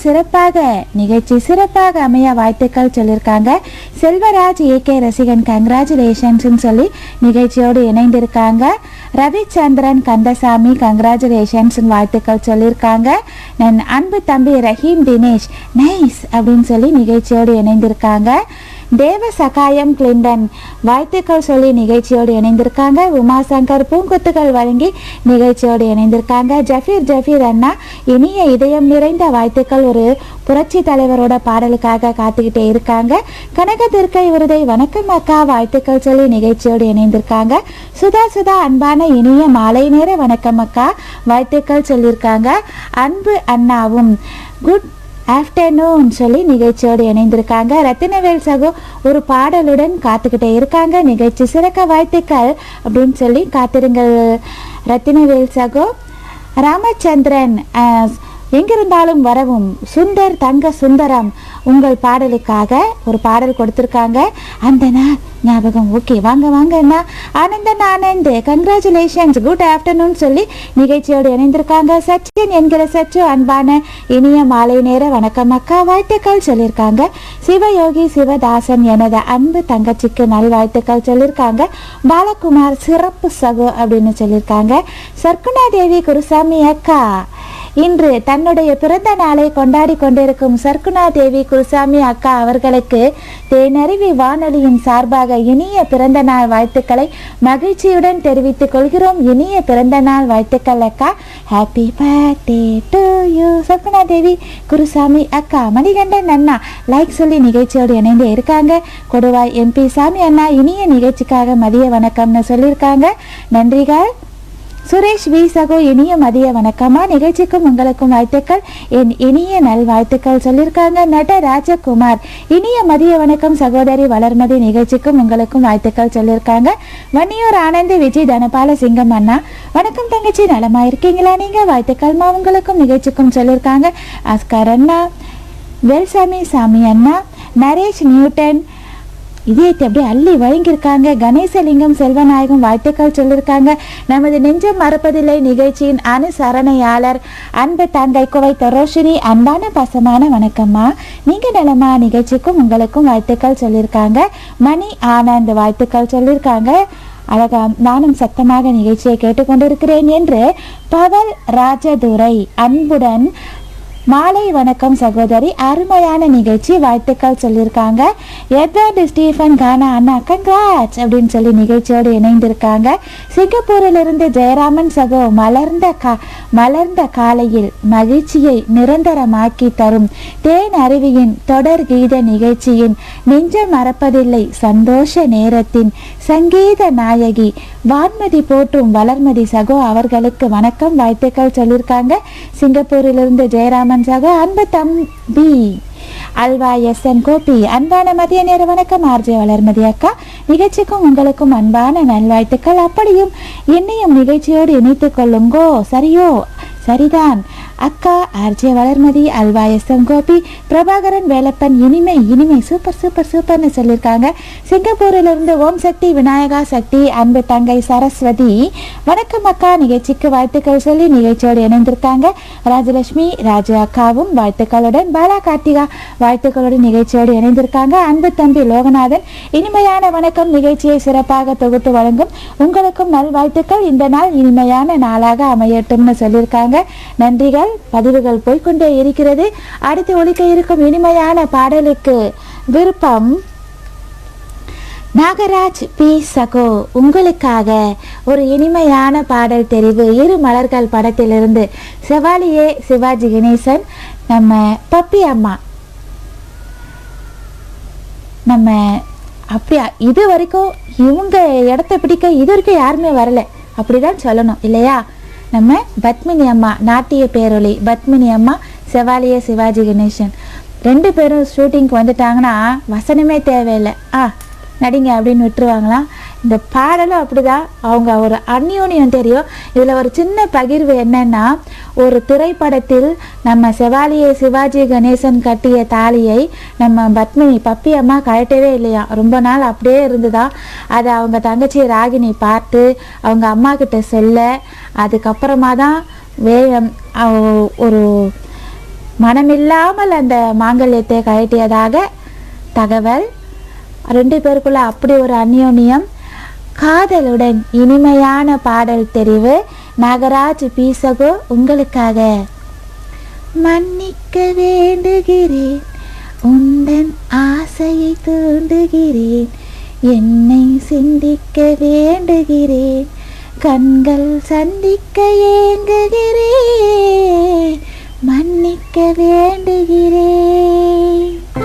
நிகழ்ச்சி சிறப்பாக அமைய வாழ்த்துக்கள் சொல்லியிருக்காங்க. செல்வராஜ் ஏகே ரசிகன் கங்க்ராச்சுலேஷன்ஸ் சொல்லி நிகழ்ச்சியோடு இணைந்திருக்காங்க. ரவிச்சந்திரன் கந்தசாமி கங்க்ராச்சுலேஷன்ஸ் வாழ்த்துக்கள் சொல்லியிருக்காங்க. நான் அன்பு தம்பி ரஹீம் தினேஷ் நைஸ் அப்படின்னு சொல்லி நிகழ்ச்சியோடு இணைந்திருக்காங்க. தேவ சகாயம் கிளிண்டன் வாழ்த்துக்கள் சொல்லி நிகழ்ச்சியோடு இணைந்திருக்காங்க. உமாசங்கர் பூங்குத்துகள் வழங்கி நிகழ்ச்சியோடு இணைந்திருக்காங்க. ஜஃபீர் அண்ணா இனிய இதயம் நிறைந்த வாழ்த்துக்கள் ஒரு புரட்சி தலைவரோட பாடலுக்காக காத்துக்கிட்டே இருக்காங்க. கனகதுர்க்கை விருதை வணக்கம் அக்கா வாழ்த்துக்கள் சொல்லி நிகழ்ச்சியோடு இணைந்திருக்காங்க. சுதா அன்பான இனிய மாலை நேர வணக்கம் அக்கா வாழ்த்துக்கள் சொல்லியிருக்காங்க. அன்பு அண்ணாவும் குட் ஆஃப்டர்நூன் சொல்லி நிகழ்ச்சியோடு இணைந்திருக்காங்க. ரத்தினவேல் சகோ ஒரு பாடலுடன் காத்துக்கிட்டே இருக்காங்க. நிகழ்ச்சி சிறக்க வாழ்த்துக்கள் அப்படின்னு சொல்லி காத்திருங்கள் ரத்தினவேல் சகோ. ராமச்சந்திரன் எங்கிருந்தாலும் வரவும் சுந்தர் தங்க சுந்தரம் உங்கள் பாடலுக்காக ஒரு பாடல் கொடுத்துருக்காங்க. அந்த நாள் ஞாபகம் ஓகே வாங்க அண்ணா. ஆனந்த் கங்க்ராச்சுலேஷன்ஸ் குட் ஆஃப்டர்நூன் சொல்லி நிகழ்ச்சியோடு இணைந்திருக்காங்க. சச்சின் என்கிற சச்சு அன்பான இனிய மாலை நேர வணக்கம் அக்கா வாழ்த்துக்கள் சொல்லியிருக்காங்க. சிவயோகி சிவதாசன் எனது அன்பு தங்கச்சிக்கு நல்வாழ்த்துக்கள் சொல்லியிருக்காங்க. பாலகுமார் சிறப்பு சகோ அப்படின்னு சொல்லியிருக்காங்க. சர்க்குணா தேவி குருசாமி அக்கா இன்று தன்னுடைய பிறந்த நாளை கொண்டாடி கொண்டிருக்கும் சர்க்குணா தேவி குருசாமி அக்கா அவர்களுக்கு தேனருவி வானொலியின் சார்பாக இனிய பிறந்த நாள் வாழ்த்துக்களை மகிழ்ச்சியுடன் தெரிவித்துக் கொள்கிறோம். இனிய பிறந்த நாள் வாழ்த்துக்கள் அக்கா. Happy birthday to you Sarguna Devi Gurusamy அக்கா. மணிகண்டன் அண்ணா லைக் சொல்லி நிகழ்ச்சியோடு இணைந்து இருக்காங்க. கொடுவாய் MP சாமி அண்ணா இனிய நிகழ்ச்சிக்காக மதிய வணக்கம்னு சொல்லியிருக்காங்க. நன்றிகள். சுரேஷ் வி சகோ இனிய மதிய வணக்கமா நிகழ்ச்சிக்கும் உங்களுக்கும் வாழ்த்துக்கள் என் இனிய நல் வாழ்த்துக்கள் சொல்லியிருக்காங்க. நட ராஜகுமார் இனிய மதிய வணக்கம் சகோதரி வளர்மதி நிகழ்ச்சிக்கும் உங்களுக்கும் வாழ்த்துக்கள் சொல்லியிருக்காங்க. வன்னியூர் ஆனந்த் விஜய் தனபால சிங்கம் அண்ணா வணக்கம் தங்கச்சி நலமா இருக்கீங்களா நீங்க வாழ்த்துக்கள்மா உங்களுக்கும் நிகழ்ச்சிக்கும் சொல்லியிருக்காங்க. ஆஸ்கார் அண்ணா வேல்சாமி சாமி அண்ணா நரேஷ் நியூட்டன் இதயத்தை அப்படியே அள்ளி வழங்கியிருக்காங்க. கணேசலிங்கம் செல்வநாயகம் வாழ்த்துக்கள் சொல்லியிருக்காங்க. நமது நெஞ்சம் மறப்பதில்லை நிகழ்ச்சியின் அனுசரணையாளர் அன்பு தங்கை குவை தரோஷினி அன்பான பசமான வணக்கம்மா நீங்க நலமா நிகழ்ச்சிக்கும் உங்களுக்கும் வாழ்த்துக்கள் சொல்லியிருக்காங்க. மணி ஆனந்த் வாழ்த்துக்கள் சொல்லியிருக்காங்க. அழகா நானும் சத்தமாக நிகழ்ச்சியை கேட்டுக்கொண்டிருக்கிறேன் என்று பவல் ராஜதுரை அன்புடன் மாலை வணக்கம் சகோதரி அருமையான நிகழ்ச்சி வாழ்த்துக்கள் சொல்லியிருக்காங்க. எட்வர்ட் ஸ்டீஃபன் கானா அண்ணா கங்க்ராட்ஸ் அப்படின்னு சொல்லி நிகழ்ச்சியோடு இணைந்திருக்காங்க. சிங்கப்பூரிலிருந்து ஜெயராமன் சகோ மலர்ந்த காலையில் மகிழ்ச்சியை நிரந்தரமாக்கி தரும் தேன் அருவியின் தொடர் கீத நிகழ்ச்சியின் நெஞ்சம் மறப்பதில்லை சந்தோஷ நேரத்தின் சங்கீத நாயகி வான்மதி போற்றும் வளர்மதி சகோ அவர்களுக்கு வணக்கம் வாழ்த்துக்கள் சொல்லியிருக்காங்க. சிங்கப்பூரிலிருந்து ஜெயராமன் சகோ அன்பு தம்பி அல்வா SN கோபி அன்பான மதிய நேர வணக்கம் ஆர்ஜே வளர்மதி அக்கா நிகழ்ச்சிக்கும் உங்களுக்கும் அன்பான நல்வாழ்த்துக்கள். அப்படியும் என்னையும் நிகழ்ச்சியோடு இணைத்துக் கொள்ளுங்கோ. சரிதான் அக்கா ஆர்ஜே வளர்மதி, அல்வா SM கோபி, பிரபாகரன், வேலப்பன், இனிமை இனிமை சூப்பர் சூப்பர் சூப்பர்னு சொல்லியிருக்காங்க. சிங்கப்பூரிலிருந்து ஓம் சக்தி, விநாயகா சக்தி, அன்பு தங்கை சரஸ்வதி, வணக்கம் அக்கா, நிகழ்ச்சிக்கு வாழ்த்துக்கள் சொல்லி நிகழ்ச்சியோடு இணைந்திருக்காங்க. ராஜலட்சுமி ராஜு அக்காவும் வாழ்த்துக்களுடன், பாலா கார்த்திகா வாழ்த்துக்களுடன் நிகழ்ச்சியோடு இணைந்திருக்காங்க. அன்பு தம்பி லோகநாதன், இனிமையான வணக்கம், நிகழ்ச்சியை சிறப்பாக தொகுத்து வழங்கும் உங்களுக்கும் நல்வாழ்த்துக்கள், இந்த நாள் இனிமையான நாளாக அமையட்டும்னு சொல்லியிருக்காங்க. நன்றிகள். பதிவுகள் போய்கொண்டே இருக்கிறது. அடுத்து ஒலிக்க இருக்கும் இனிமையான பாடலுக்கு விருப்பம் நாகராஜ் பி சகோ, உங்களுக்காக ஒரு இனிமையான பாடல் தெரிவு. இரு மலர்கள் படத்திலிருந்து செவாலியே சிவாஜி கணேசன், நம்ம பப்பி அம்மா, நம்ம அப்படியா இது வரைக்கும் இவங்க இடத்த பிடிக்க இது வரைக்கும் யாருமே வரல, அப்படிதான் சொல்லணும் இல்லையா? நம்ம பத்மினி அம்மா, நாட்டிய பேரொளி பத்மினி அம்மா, செவாலியே சிவாஜி கணேசன் 2 பேரும் ஷூட்டிங்க்கு வந்துட்டாங்கன்னா வசனமே தேவையில்லை, நடிங்க அப்படின்னு விட்டுருவாங்களாம். இந்த பாடலும் அப்படிதான், அவங்க ஒரு அந்யோன்யம் தெரியும். இதில் ஒரு சின்ன பகிர்வு என்னன்னா, ஒரு திரைப்படத்தில் நம்ம செவாலியே சிவாஜி கணேசன் கட்டிய தாலியை நம்ம பத்மினி பப்பி அம்மா கழட்டவே இல்லையா, ரொம்ப நாள் அப்படியே இருந்ததா. அதை அவங்க தங்கச்சி ராகினி பார்த்து அவங்க அம்மா கிட்ட சொல்ல, அதுக்கப்புறமா தான் ஒரு மனமில்லாமல் அந்த மாங்கல்யத்தை கழட்டியதாக தகவல். 2 பேருக்குள்ள அப்படி ஒரு அந்யோன்யம். காதலுடன் இனிமையான பாடல் தெரிவு நாகராஜ் பீசகோ, உங்களுக்காக. மன்னிக்க வேண்டுகிறேன், உந்தன் ஆசையை தூண்டுகிறேன், என்னை சிந்திக்க வேண்டுகிறேன், கண்கள் சந்திக்க ஏங்குகிறேன், மன்னிக்க வேண்டுகிறேன்.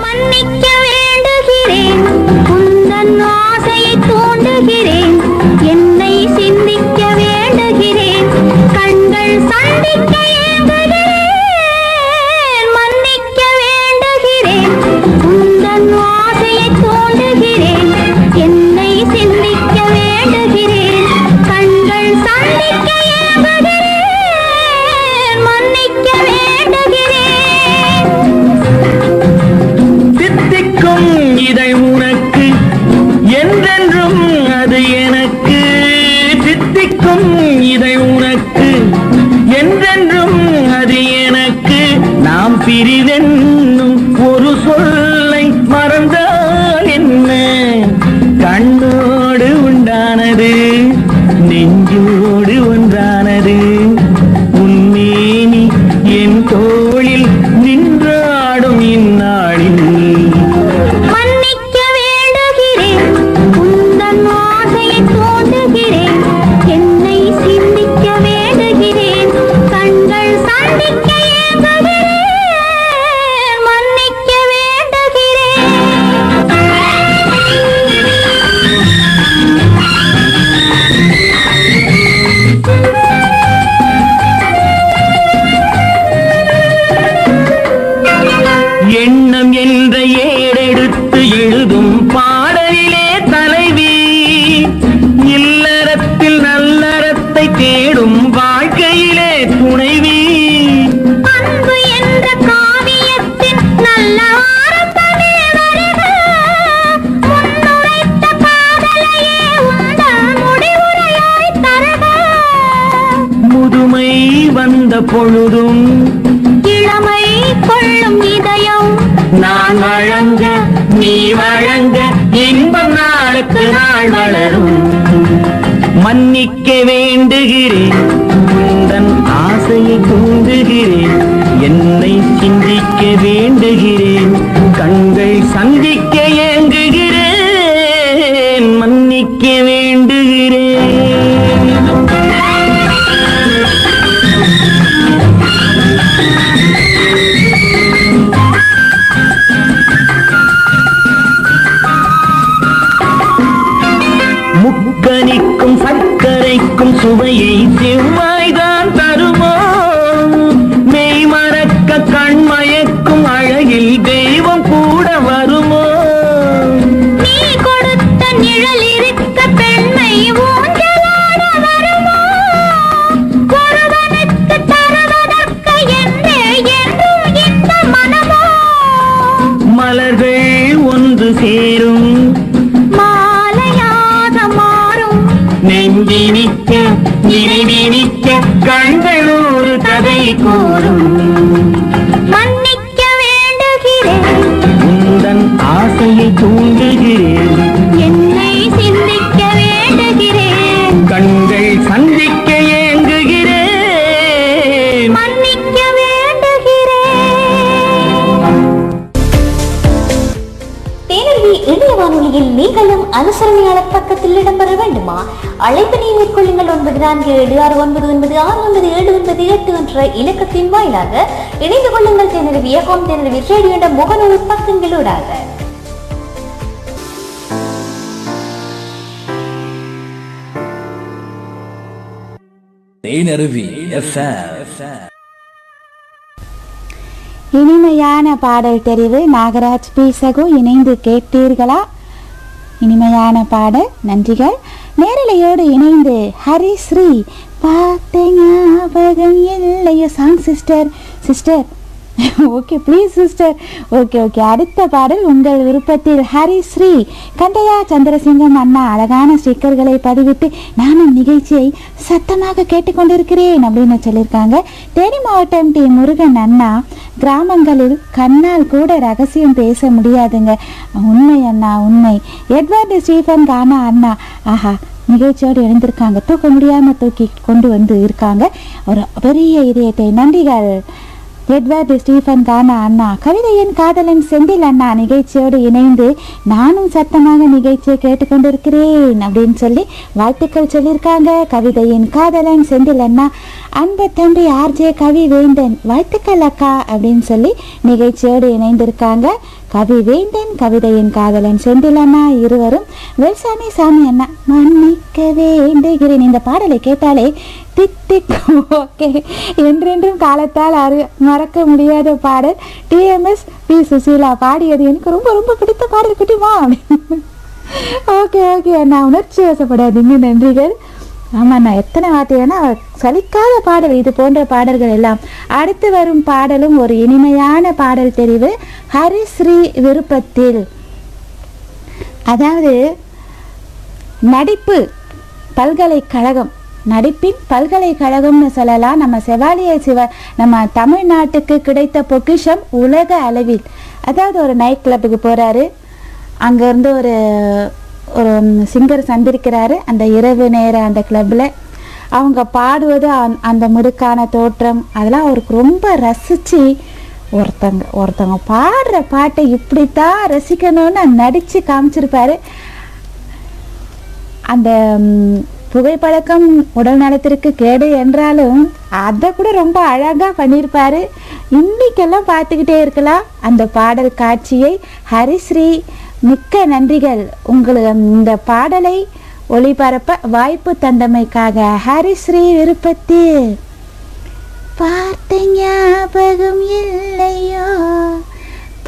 மன்னிக்க வேண்டுகிறேன், உந்தன் ஆசையை தூண்டுகிறேன், என்னை சிந்திக்க வேண்டுகிறேன், கண்கள் சந்திக்க ஏங்குகிறேன், மன்னிக்க வேண்டுகிறேன், உந்தன் ஆசையை தூண்டுகிறேன், என்னை சிந்திக்க வேண்டுகிறேன், கண்கள் சந்திக்க ஏங்குகிறேன், மன்னிக்க வேண்டுகிறேன். தித்திக்கும் இதை உனக்கு என்றென்றும் அது எனக்கு, தித்திக்கும் இதை உனக்கு என்றென்றும் அது எனக்கு, நாம் பிரிவென்னும் ஒரு சொல்லை மறந்தால் என்ன, கண்ணோடு உண்டானது நெஞ்சோடு ஒன்றானது, உன்மேனி என் தோளில் நின்றாடும் இந்நாளில். மன்னிக்க வேண்டுகிறேன், உந்தன் ஆசையை தூண்டுகிறேன், என்னை சிந்திக்க வேண்டுகிறேன், கண்கள் சந்திக்க ஏங்குகிறேன், மன்னிக்க வேண்டுகிறேன். எண்ணம் என்ற ஏடெடுத்து எழுதும் பாடலிலே தலைவி, இல்லறத்தில் நல்லறத்தை தேடும் வாழ்க்கையிலே துணைவி, அன்பு என்ற காவியத்தின் நல்ல ஆரம்பமே வருக, முன்னுரைத்த காதலையே உந்தன் முடிவுரையாய் தருக, முதுமை வந்த பொழுதும் இளமை கொள்ளும் இதயம் நான் வழங்க நீ வழங்க, இன்பம் நாளுக்கு நாள் வளரும். மன்னிக்க வேண்டுகிறேன், உந்தன் ஆசையை தூண்டுகிறேன், என்னை சிந்திக்க வேண்டுகிறேன், கண்கள் சந்திக்க ஏங்குகிறேன், மன்னிக்க வேண்டுகிறேன். முக்கனிக்கும் சர்க்கரைக்கும் சுவையை செவ்வாய்தான் தருமோ, மெய் மறக்க கண்மயக்கும் அழகில் தெய்வம் கூட வருமோ, நீ கொடுத்த நிழல் இருக்க பெண்மை ஊஞ்சலாட வருமோ, ஒருவனுக்கு தருவதற்கு என்ன சேரும் மாலையாக மாறும் நெஞ்சினிக்க நினைவினிக்க கண்கள் ஒரு கதை கூறும் மன்னிக்க வேண்டுகிறேன் உந்தன் ஆசையை தூண்டுகிறேன் என்னை சிந்திக்க வேண்டுகிறேன் கண்கள் சந்திக்க ஏங்குகிறேன் மன்னிக்க வேண்டுகிறேன். தேனருவி இணைய வானொலியில் நீங்களும் அனுசரணையாளர் பக்கத்தில் இடம்பெற வேண்டுமா? அழைப்பினை மேற்கொள்ளுங்கள் 9476996977 என்ற இலக்கத்தின் வாயிலாக இணைந்து கொள்ளுங்கள். தேனருவி எஃப்எம் தேனருவி ரேடியோ என்ற முகநூல் பக்கங்களூடாக. தேனருவி FM. இனிமையான பாடல் தெரிவு நாகராஜ் பி சகு இணைந்து கேட்டீர்களா? இனிமையான பாடல், நன்றிகள். நேரலையோடு இணைந்து ஹரிஸ்ரீ பார்த்த ஞாபகம் இல்லையோ song sister okay please sister. Okay அடுத்த பாடல் உங்கள் விருப்பத்தில் ஹரிஸ்ரீ கண்டையா சந்திரசிங்கம் அண்ணா அழகான ஸ்டிக்கர்களை பதிவிட்டு நானும் நிகழ்ச்சியை சத்தமாக கேட்டுக்கொண்டிருக்கிறேன் அப்படின்னு சொல்லியிருக்காங்க. தேனி மாவட்டம் டி முருகன் அண்ணா, கிராமங்களில் கண்ணால் கூட ரகசியம் பேச முடியாதுங்க. உண்மை அண்ணா, உண்மை. எட்வர்டு ஸ்டீஃபன் கானா அண்ணா, ஆஹா நிகழ்ச்சியோடு எழுந்திருக்காங்க, தூக்க முடியாமல் தூக்கி கொண்டு வந்து இருக்காங்க. ஒரு பெரிய இதயத்தை. நன்றிகள் எட்வர்டு ஸ்டீஃபன் கானா அண்ணா. கவிதையின் காதலன் செந்தில் அண்ணா நிகழ்ச்சியோடு இணைந்து நானும் சத்தமாக நிகழ்ச்சியை கேட்டுக்கொண்டிருக்கிறேன் அப்படின்னு சொல்லி வாழ்த்துக்கள் சொல்லியிருக்காங்க. கவிதையின் காதலன் செந்தில் அண்ணா. அன்பு தம்பி ஆர்ஜே கவி வேந்தன், வாழ்த்துக்கள் அக்கா அப்படின்னு சொல்லி நிகழ்ச்சியோடு இணைந்திருக்காங்க. கவி வேந்தன், கவிதையின் காதலன் செந்தில் அண்ணா இருவரும். வெல்சாமி சாமி அண்ணா, மன்னிக்க வேண்டுகிறேன். இந்த பாடலை கேட்டாலே திக் ஓகே, என்றென்றும் காலத்தால் மறக்க முடியாத பாடல். டிஎம்எஸ் பி சுசீலா பாடியது எனக்கு ரொம்ப ரொம்ப பிடித்த பாடல் குட்டிமா. ஓகே அண்ணா, உணர்ச்சி வசப்படாதீங்க, நன்றிகள். ஆமாண்ணா, எத்தனை வார்த்தைனா சலிக்காத பாடல் இது போன்ற பாடல்கள் எல்லாம். அடுத்து வரும் பாடலும் ஒரு இனிமையான பாடல் தெரிவு ஹரிஸ்ரீ விருப்பத்தில். அதாவது நடிப்பு பல்கலைக்கழகம், நடிப்பின் பல்கலைக்கழகம்னு சொல்லலாம். நம்ம செவாலிய நம்ம தமிழ்நாட்டுக்கு கிடைத்த பொக்கிஷம் உலக அளவில். அதாவது ஒரு நைட் கிளப்புக்கு போகிறாரு, அங்கேருந்து ஒரு சிங்கர் சந்திருக்கிறாரு. அந்த இரவு நேர அந்த கிளப்பில் அவங்க பாடுவது, அந்த முடுக்கான தோற்றம், அதெல்லாம் அவருக்கு ரொம்ப ரசித்து ஒருத்தவங்க பாடுற பாட்டை இப்படித்தான் ரசிக்கணும்னு நடித்து காமிச்சிருப்பாரு. அந்த புகைப்பழக்கம் உடல் நலத்திற்கு கேடு என்றாலும் அதை கூட ரொம்ப அழகாக பண்ணியிருப்பாரு. இன்னைக்கெல்லாம் பார்த்துக்கிட்டே இருக்கலாம் அந்த பாடல் காட்சியை. ஹரிஸ்ரீ, மிக்க நன்றிகள். உங்களுக்கு இந்த பாடலை ஒளிபரப்ப வாய்ப்பு தந்தமைக்காக. ஹரிஸ்ரீ விருப்பத்தில். பார்த்த ஞாபகம் இல்லையோ,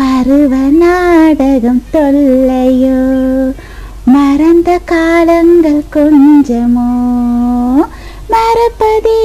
பருவ நாடகம் தொல்லையோ, மறந்த காலங்கள் கொஞ்சமோ மறப்பதே.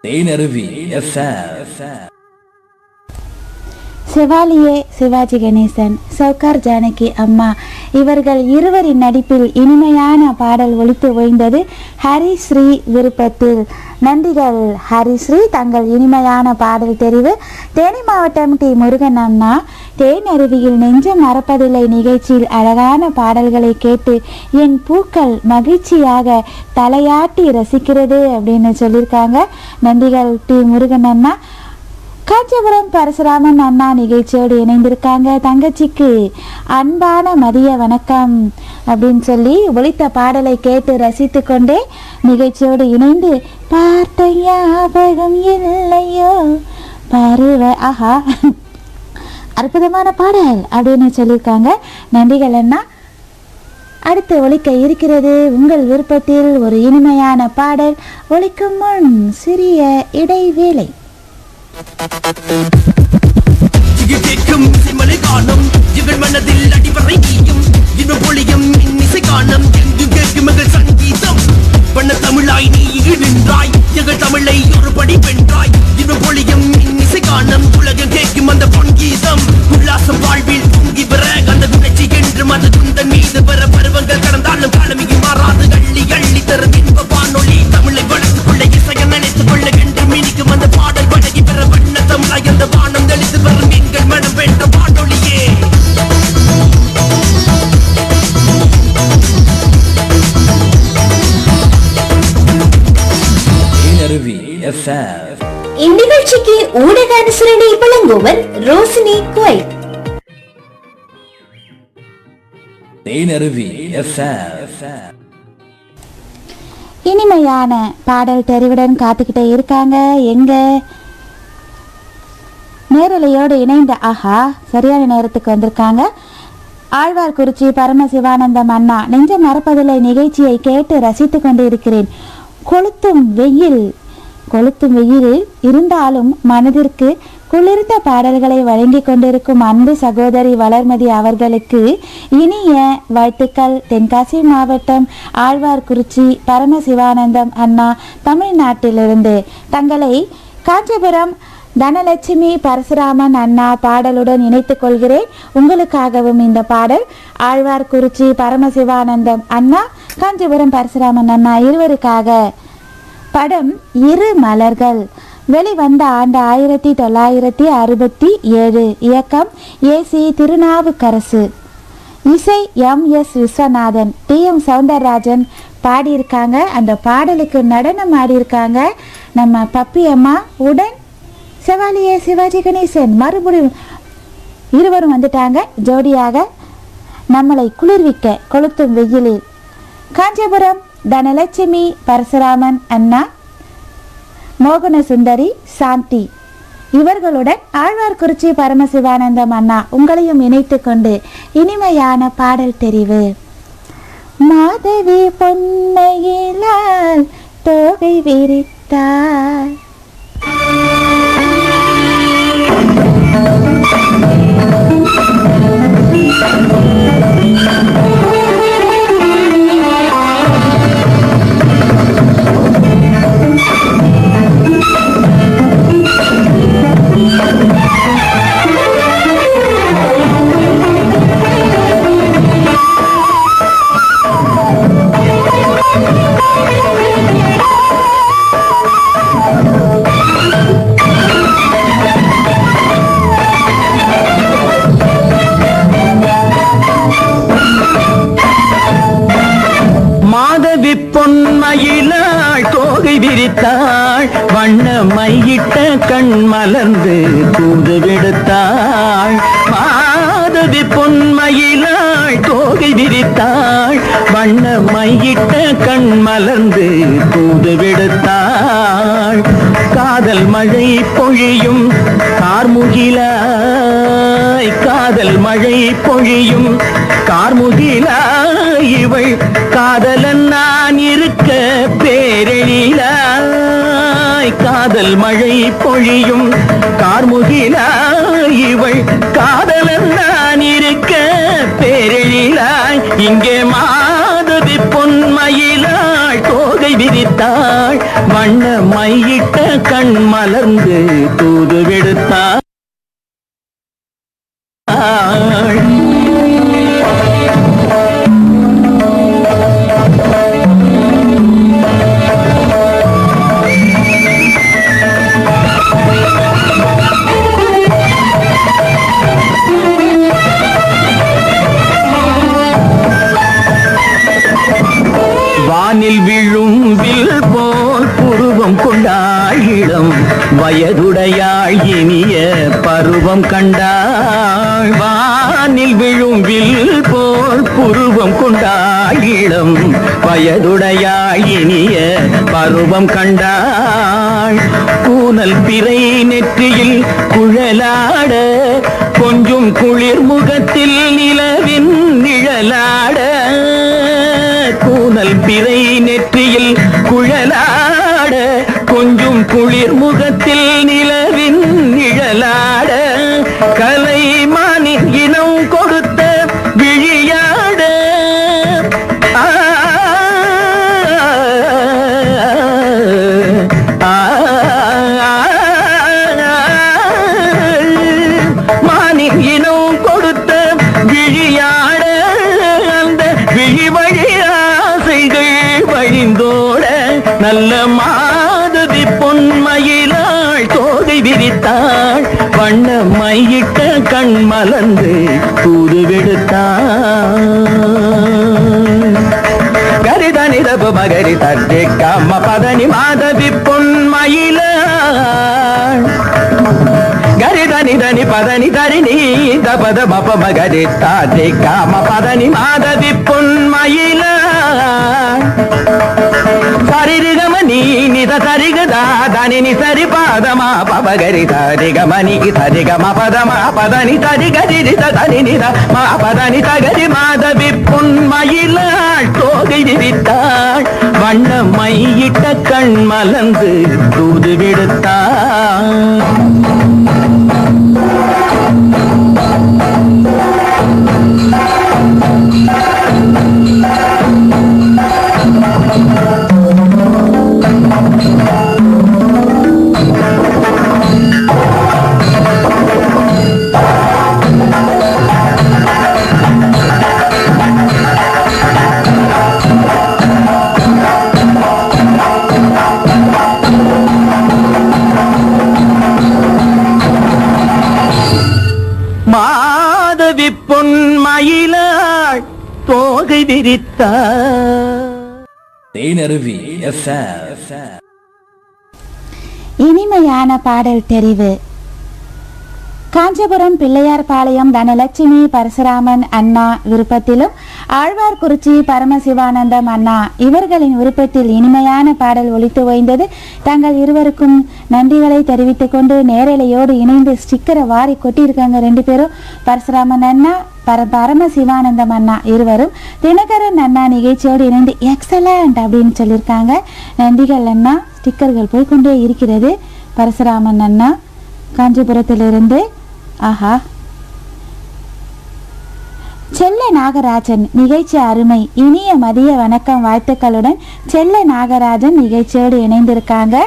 தேனருவி FM. செவாலியே சிவாஜி கணேசன், சவுகார் ஜானகி அம்மா இவர்கள் இருவரின் நடிப்பில் இனிமையான பாடல் ஒலித்து ஓய்ந்தது ஹரிஸ்ரீ விருப்பத்தில். நன்றிகள் ஹரிஸ்ரீ, தங்கள் இனிமையான பாடல் தெரிவு. தேனி மாவட்டம் டி முருகன் அண்ணா, தேன் அருவியில் நெஞ்சம் மறப்பதில்லை நிகழ்ச்சியில் அழகான பாடல்களை கேட்டு என் பூக்கள் மகிழ்ச்சியாக தலையாட்டி ரசிக்கிறது அப்படின்னு சொல்லியிருக்காங்க. நன்றிகள் டி முருகன் அண்ணா. காஞ்சிபுரம் பரசுராமன் அண்ணா நிகழ்ச்சியோடு இணைந்திருக்காங்க. தங்கச்சிக்கு அன்பான மதிய வணக்கம் அப்படின்னு சொல்லி ஒலித்த பாடலை கேட்டு ரசித்து கொண்டே நிகழ்ச்சியோடு இணைந்து பார்த்த ஞாபகம் இல்லையோ பருவ ஆஹா அற்புதமான பாடல் அப்படின்னு சொல்லியிருக்காங்க. நன்றிகள் அண்ணா. அடுத்து ஒலிக்க இருக்கிறது உங்கள் விருப்பத்தில் ஒரு இனிமையான பாடல். ஒலிக்கும் முன் சிறிய இடைவேளை. கேட்கும் இசைமலை காணும் இவள் மனதில் அடிவரை நீயும் இன்னும் பொழியும் இசை காணும் எங்கு கேட்கும் எங்கள் சங்கீதம் பண்ண தமிழாய் நீ நின்றாய் எங்கள் தமிழை ஒரு படி வென்றாய் இன்னும் பொழியும் இசை காணும் உலகம் கேட்கும் அந்த பொன்கீதம் உல்லாசம் வாழ்வில் தூங்கி பெற அந்த குணச்சி என்றும் அந்த குந்தன் மீது பெற பருவங்கள் கடந்தாலும் காலமிக்கு மாறாது அள்ளி அள்ளி தரும் இன்ப வானொலி தமிழை வளர்த்துக் கொள்ள இசையை நினைத்துக் கொள்ள என்று மினிக்கும் அந்த பாடல் வழங்கி பெற வண்ண தமிழாய் அந்த வானம் தெளித்து வரும் எங்கள் மனம் வென்ற வானொலியே. தேனருவி FM. இந்நிகழ்ச்சிக்கு ஊடக அனுசரணை வழங்குவர் ரோசினி குவைத். தேனருவி FM. இனிமையான பாடல் தெரிவுடன் காத்துக்கிட்டே இருக்காங்க எங்க நேரலையோடு இணைந்த ஆஹா சரியான நேரத்துக்கு வந்திருக்காங்க. ஆழ்வார்குறிச்சி பரமசிவானந்தம் அண்ணா, நெஞ்சம் மறப்பதில்லை நிகழ்ச்சியை கேட்டு ரசித்து கொண்டு இருக்கிறேன். கொளுத்தும் வெயிலில் இருந்தாலும் மனதிற்கு குளிர்ந்த பாடல்களை வழங்கி கொண்டிருக்கும் அன்பு சகோதரி வளர்மதி அவர்களுக்கு இனிய வாழ்த்துக்கள். தென்காசி மாவட்டம் ஆழ்வார்குறிச்சி பரமசிவானந்தம் அண்ணா தமிழ்நாட்டிலிருந்து தங்களை காஞ்சிபுரம் தனலட்சுமி பரசுராமன் அண்ணா பாடலுடன் இணைத்துக் கொள்கிறேன். உங்களுக்காகவும் இந்த பாடல். ஆழ்வார்குறிச்சி பரமசிவானந்தம் அண்ணா, காஞ்சிபுரம் பரசுராமன் அண்ணா இருவருக்காக. படம் இரு மலர்கள். வெளிவந்த ஆண்டு 1967. இயக்கம் ஏசி திருநாவுக்கரசு. இசை MS விஸ்வநாதன், TM சௌந்தரராஜன் பாடியிருக்காங்க. அந்த பாடலுக்கு நடனம் ஆடியிருக்காங்க நம்ம பப்பி அம்மா உடன் செவாலியே சிவாஜி கணேசன். மறுபடியும் இருவரும் வந்துட்டாங்க ஜோடியாக நம்மளை குளிர்விக்க கொளுத்தும் வெயிலில். காஞ்சிபுரம் தனலட்சுமி பரசுராமன் அண்ணா, மோகன சுந்தரி சாந்தி இவர்களுடன் ஆழ்வார்குறிச்சி பரமசிவானந்தம் அண்ணா உங்களையும் இணைத்து கொண்டு இனிமையான பாடல் தெரிவு. மாதவி பொன்மையிலால் தோகை விரித்தார். மாதவி பொன்மயிலாள் தோகை விரித்தாள் வண்ண மையிட்ட கண் மலர்ந்து தூது விடுத்தாள். மாதவி பொன்மயிலாள் தோகை விரித்தாள் வண்ண மையிட்ட கண் மலர்ந்து தூது விடுத்தாள். காதல் மழை பொழியும் கார்முகிலாய், காதல் மழை பொழியும் கார்முகிலாய் இவள் காதலன் நான் இருக்க பேரெழிலாய். காதல் மழை பொழியும் கார்முகிலாய் இவள் காதலன் நான் இருக்க பேரெழிலாய். இங்கே மாத மாதவி பொன்மயிலாள் தோகை விரித்தாள் வண்ண மையிட்ட கண் மலர்ந்து தூது விடுத்தாள் வானில் விழும் வில் போல் புருவம் கொண்டாள் இளம் வயதுடையாள் இனிய பருவம் கண்டாள் வானில் விழும் வில் போல் புருவம் கொண்டாள் இளம் வயதுடையாள் இனிய பருவம் கண்டாள் கூனல் பிறை நெற்றியில் குழலாட கொஞ்சம் குளிர் முகத்தில் நிலவின் நிழலாட கூனல் பிறை நெற்றியில் குழலாட கொஞ்சம் குளிர் முகத்தில் நிலவின் நிழலாட கலைமானின் இனம் கொடுத்த விழியாட மானின் இனம் கொடுத்த விழியாட அந்த விழி வழியாசைகள் வழிந்தோட நல்ல மாதவி பொன்மயிலாள் தோகை விரித்தாள் வண்ண மையிட்ட கண் மலர்ந்து தூது விடுத்தாள் கரிதனி ரப மகரி தர்ஜே காம பதனி மாதவி பொன்மயிலாள் கரிதனி தனி பதனி தரிணி தபத மப மகரி தாஜே காம பதனி மாதவி பொன்மயிலாள் சரிகம நீ நித சரிகதா தனி சரி பாதமா பபகரி சரிகமணி சரிகம பதமா பதனி சரிகரி தனி நித மா பதனி தகரி மாதவி பொன்மயிலாள் தோகை விரித்தாள் வண்ண மையிட்ட கண் மலர்ந்து தூது விடுத்தாள் மாதவி பொன்மயிலாள் தோகை விரித்தாள் தேனருவி FM. இனிமையான பாடல் தெரிவு. காஞ்சிபுரம் பிள்ளையார்பாளையம் தனலட்சுமி பரசுராமன் அண்ணா விருப்பத்திலும் ஆழ்வார்குறிச்சி பரமசிவானந்தம் அண்ணா இவர்களின் விருப்பத்தில் இனிமையான பாடல் ஒலித்து ஓய்ந்தது. தங்கள் இருவருக்கும் நன்றிகளை தெரிவித்துக் கொண்டு நேரலையோடு இணைந்து ஸ்டிக்கரை வாரி கொட்டியிருக்காங்க ரெண்டு பேரும். பரசுராமன் அண்ணா பரமசிவானந்தம் அண்ணா இருவரும் தினகரன் அண்ணா நிகழ்ச்சியோடு இணைந்து எக்ஸலண்ட் அப்படின்னு சொல்லியிருக்காங்க. நன்றிகள் அண்ணா. ஸ்டிக்கர்கள் போய்கொண்டே இருக்கிறது. பரசுராமன் அண்ணா காஞ்சிபுரத்திலிருந்து. ஆஹா, செல்ல நாகராஜன் நிகழ்ச்சி அருமை, இனிய மதிய வணக்கம் வாழ்த்துக்களுடன் செல்ல நாகராஜன் நிகழ்ச்சியோடு இணைந்திருக்காங்க.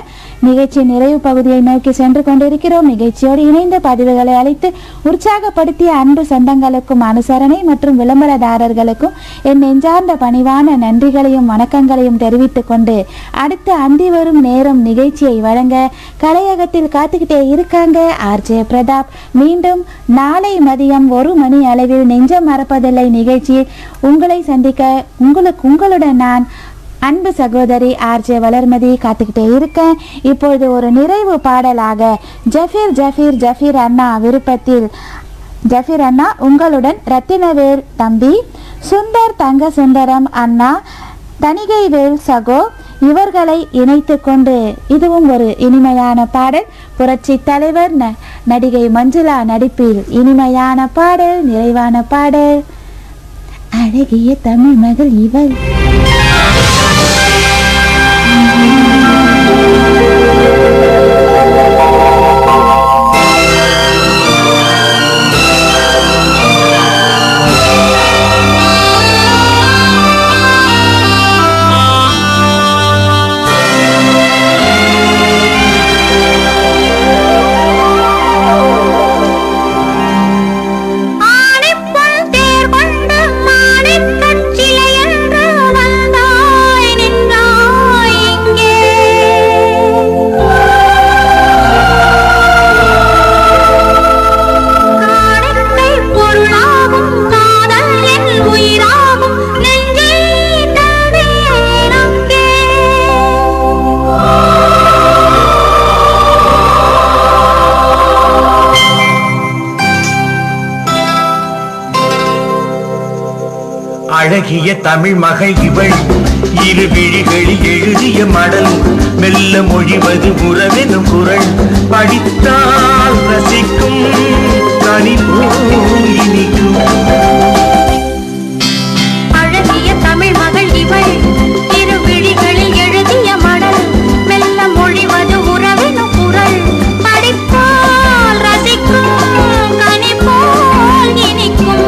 நிகழ்ச்சி நிறைவு பகுதியை நோக்கி சென்று கொண்டிருக்கிறோம். நிகழ்ச்சியோடு இணைந்த பதிவுகளை அளித்து உற்சாகப்படுத்திய அன்பு சொந்தங்களுக்கும் அனுசரணை மற்றும் விளம்பரதாரர்களுக்கும் என் நெஞ்சார்ந்த பணிவான நன்றிகளையும் வணக்கங்களையும் தெரிவித்துக் கொண்டு அடுத்த அந்தி வரும் நேரம் நிகழ்ச்சியை வழங்க கலையகத்தில் காத்துக்கிட்டே இருக்காங்க ஆர்ஜே பிரதாப். மீண்டும் நாளை மதியம் 1 மணி அளவில் நெஞ்சம் மறப்பதில்லை நிகழ்ச்சியில் உங்களை சந்திக்க உங்களுடன் நான் அன்பு சகோதரி ஆர்ஜே வளர்மதி காத்துக்கிட்டே இருக்கேன். இப்பொழுது ஒரு நிறைவு பாடலாக ஜஃபீர் அண்ணா விருப்பத்தில் ஜஃபீர் அண்ணா உங்களுடன் ரத்தினவேல் தம்பி, சுந்தர் தங்க சுந்தரம் அண்ணா, தணிகைவேல் சகோ இவர்களை இணைத்து கொண்டு இதுவும் ஒரு இனிமையான பாடல். புரட்சி தலைவர் நடிகை மஞ்சுளா நடிப்பில் இனிமையான பாடல், நிறைவான பாடல். அழகிய தமிழ் மகள் இவள். அழகிய தமிழ் மகள் இவள் இரு விழிகளில் எழுதிய மடல் மெல்ல மொழிவது உறவெனும் குரல் படித்தால் ரசிக்கும் கனி போல் இனிக்கும் அழகிய தமிழ் மகள் இவள் இரு விழிகளில் எழுதிய மடல் மெல்ல மொழிவது உறவெனும் குரல் படிப்பால் ரசிக்கும் கனி போல் இனிக்கும்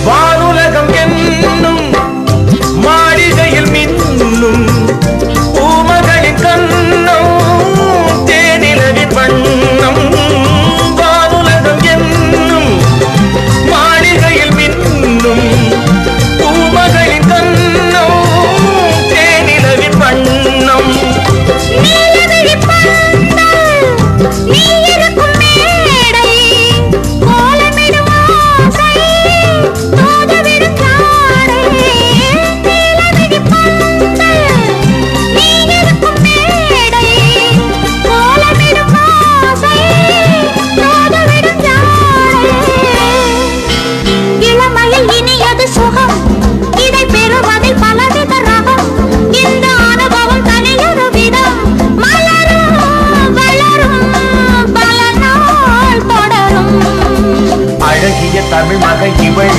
வானுலகம் என்னும் மாளிகையில் மின்னும் பூமகளின் கண்ணம் தேனிலவின் வண்ணம் வானுலகம் என்னும் மாளிகையில் மின்னும் பூமகளின் கண்ணம் தேனிலவின் வண்ணம் நீலவிழி பந்தல் நீ இருக்கும் மேடை கோலமிடும் ஆசை தோதுவிடும் ஜாடை நீலவிழி பந்தல் நீ இருக்கும் மேடை கோலமிடும் ஆசை தோதுவிடும் ஜாடை இளமையில் இனியது சுகம் இதை பெறுவதில் பலவித ரகம் இந்த அனுபவம் தனியொரு விதம் மலரும் வளரும் பல நாள் தொடரும் அழகிய தமிழ் மகள் இவள்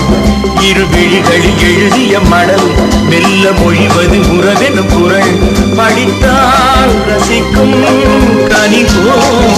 இரு விழிகளில் எழுதிய மடல் மெல்ல மொழிவது உறவெனும் குரல் படித்தால் ரசிக்கும் கனி போல்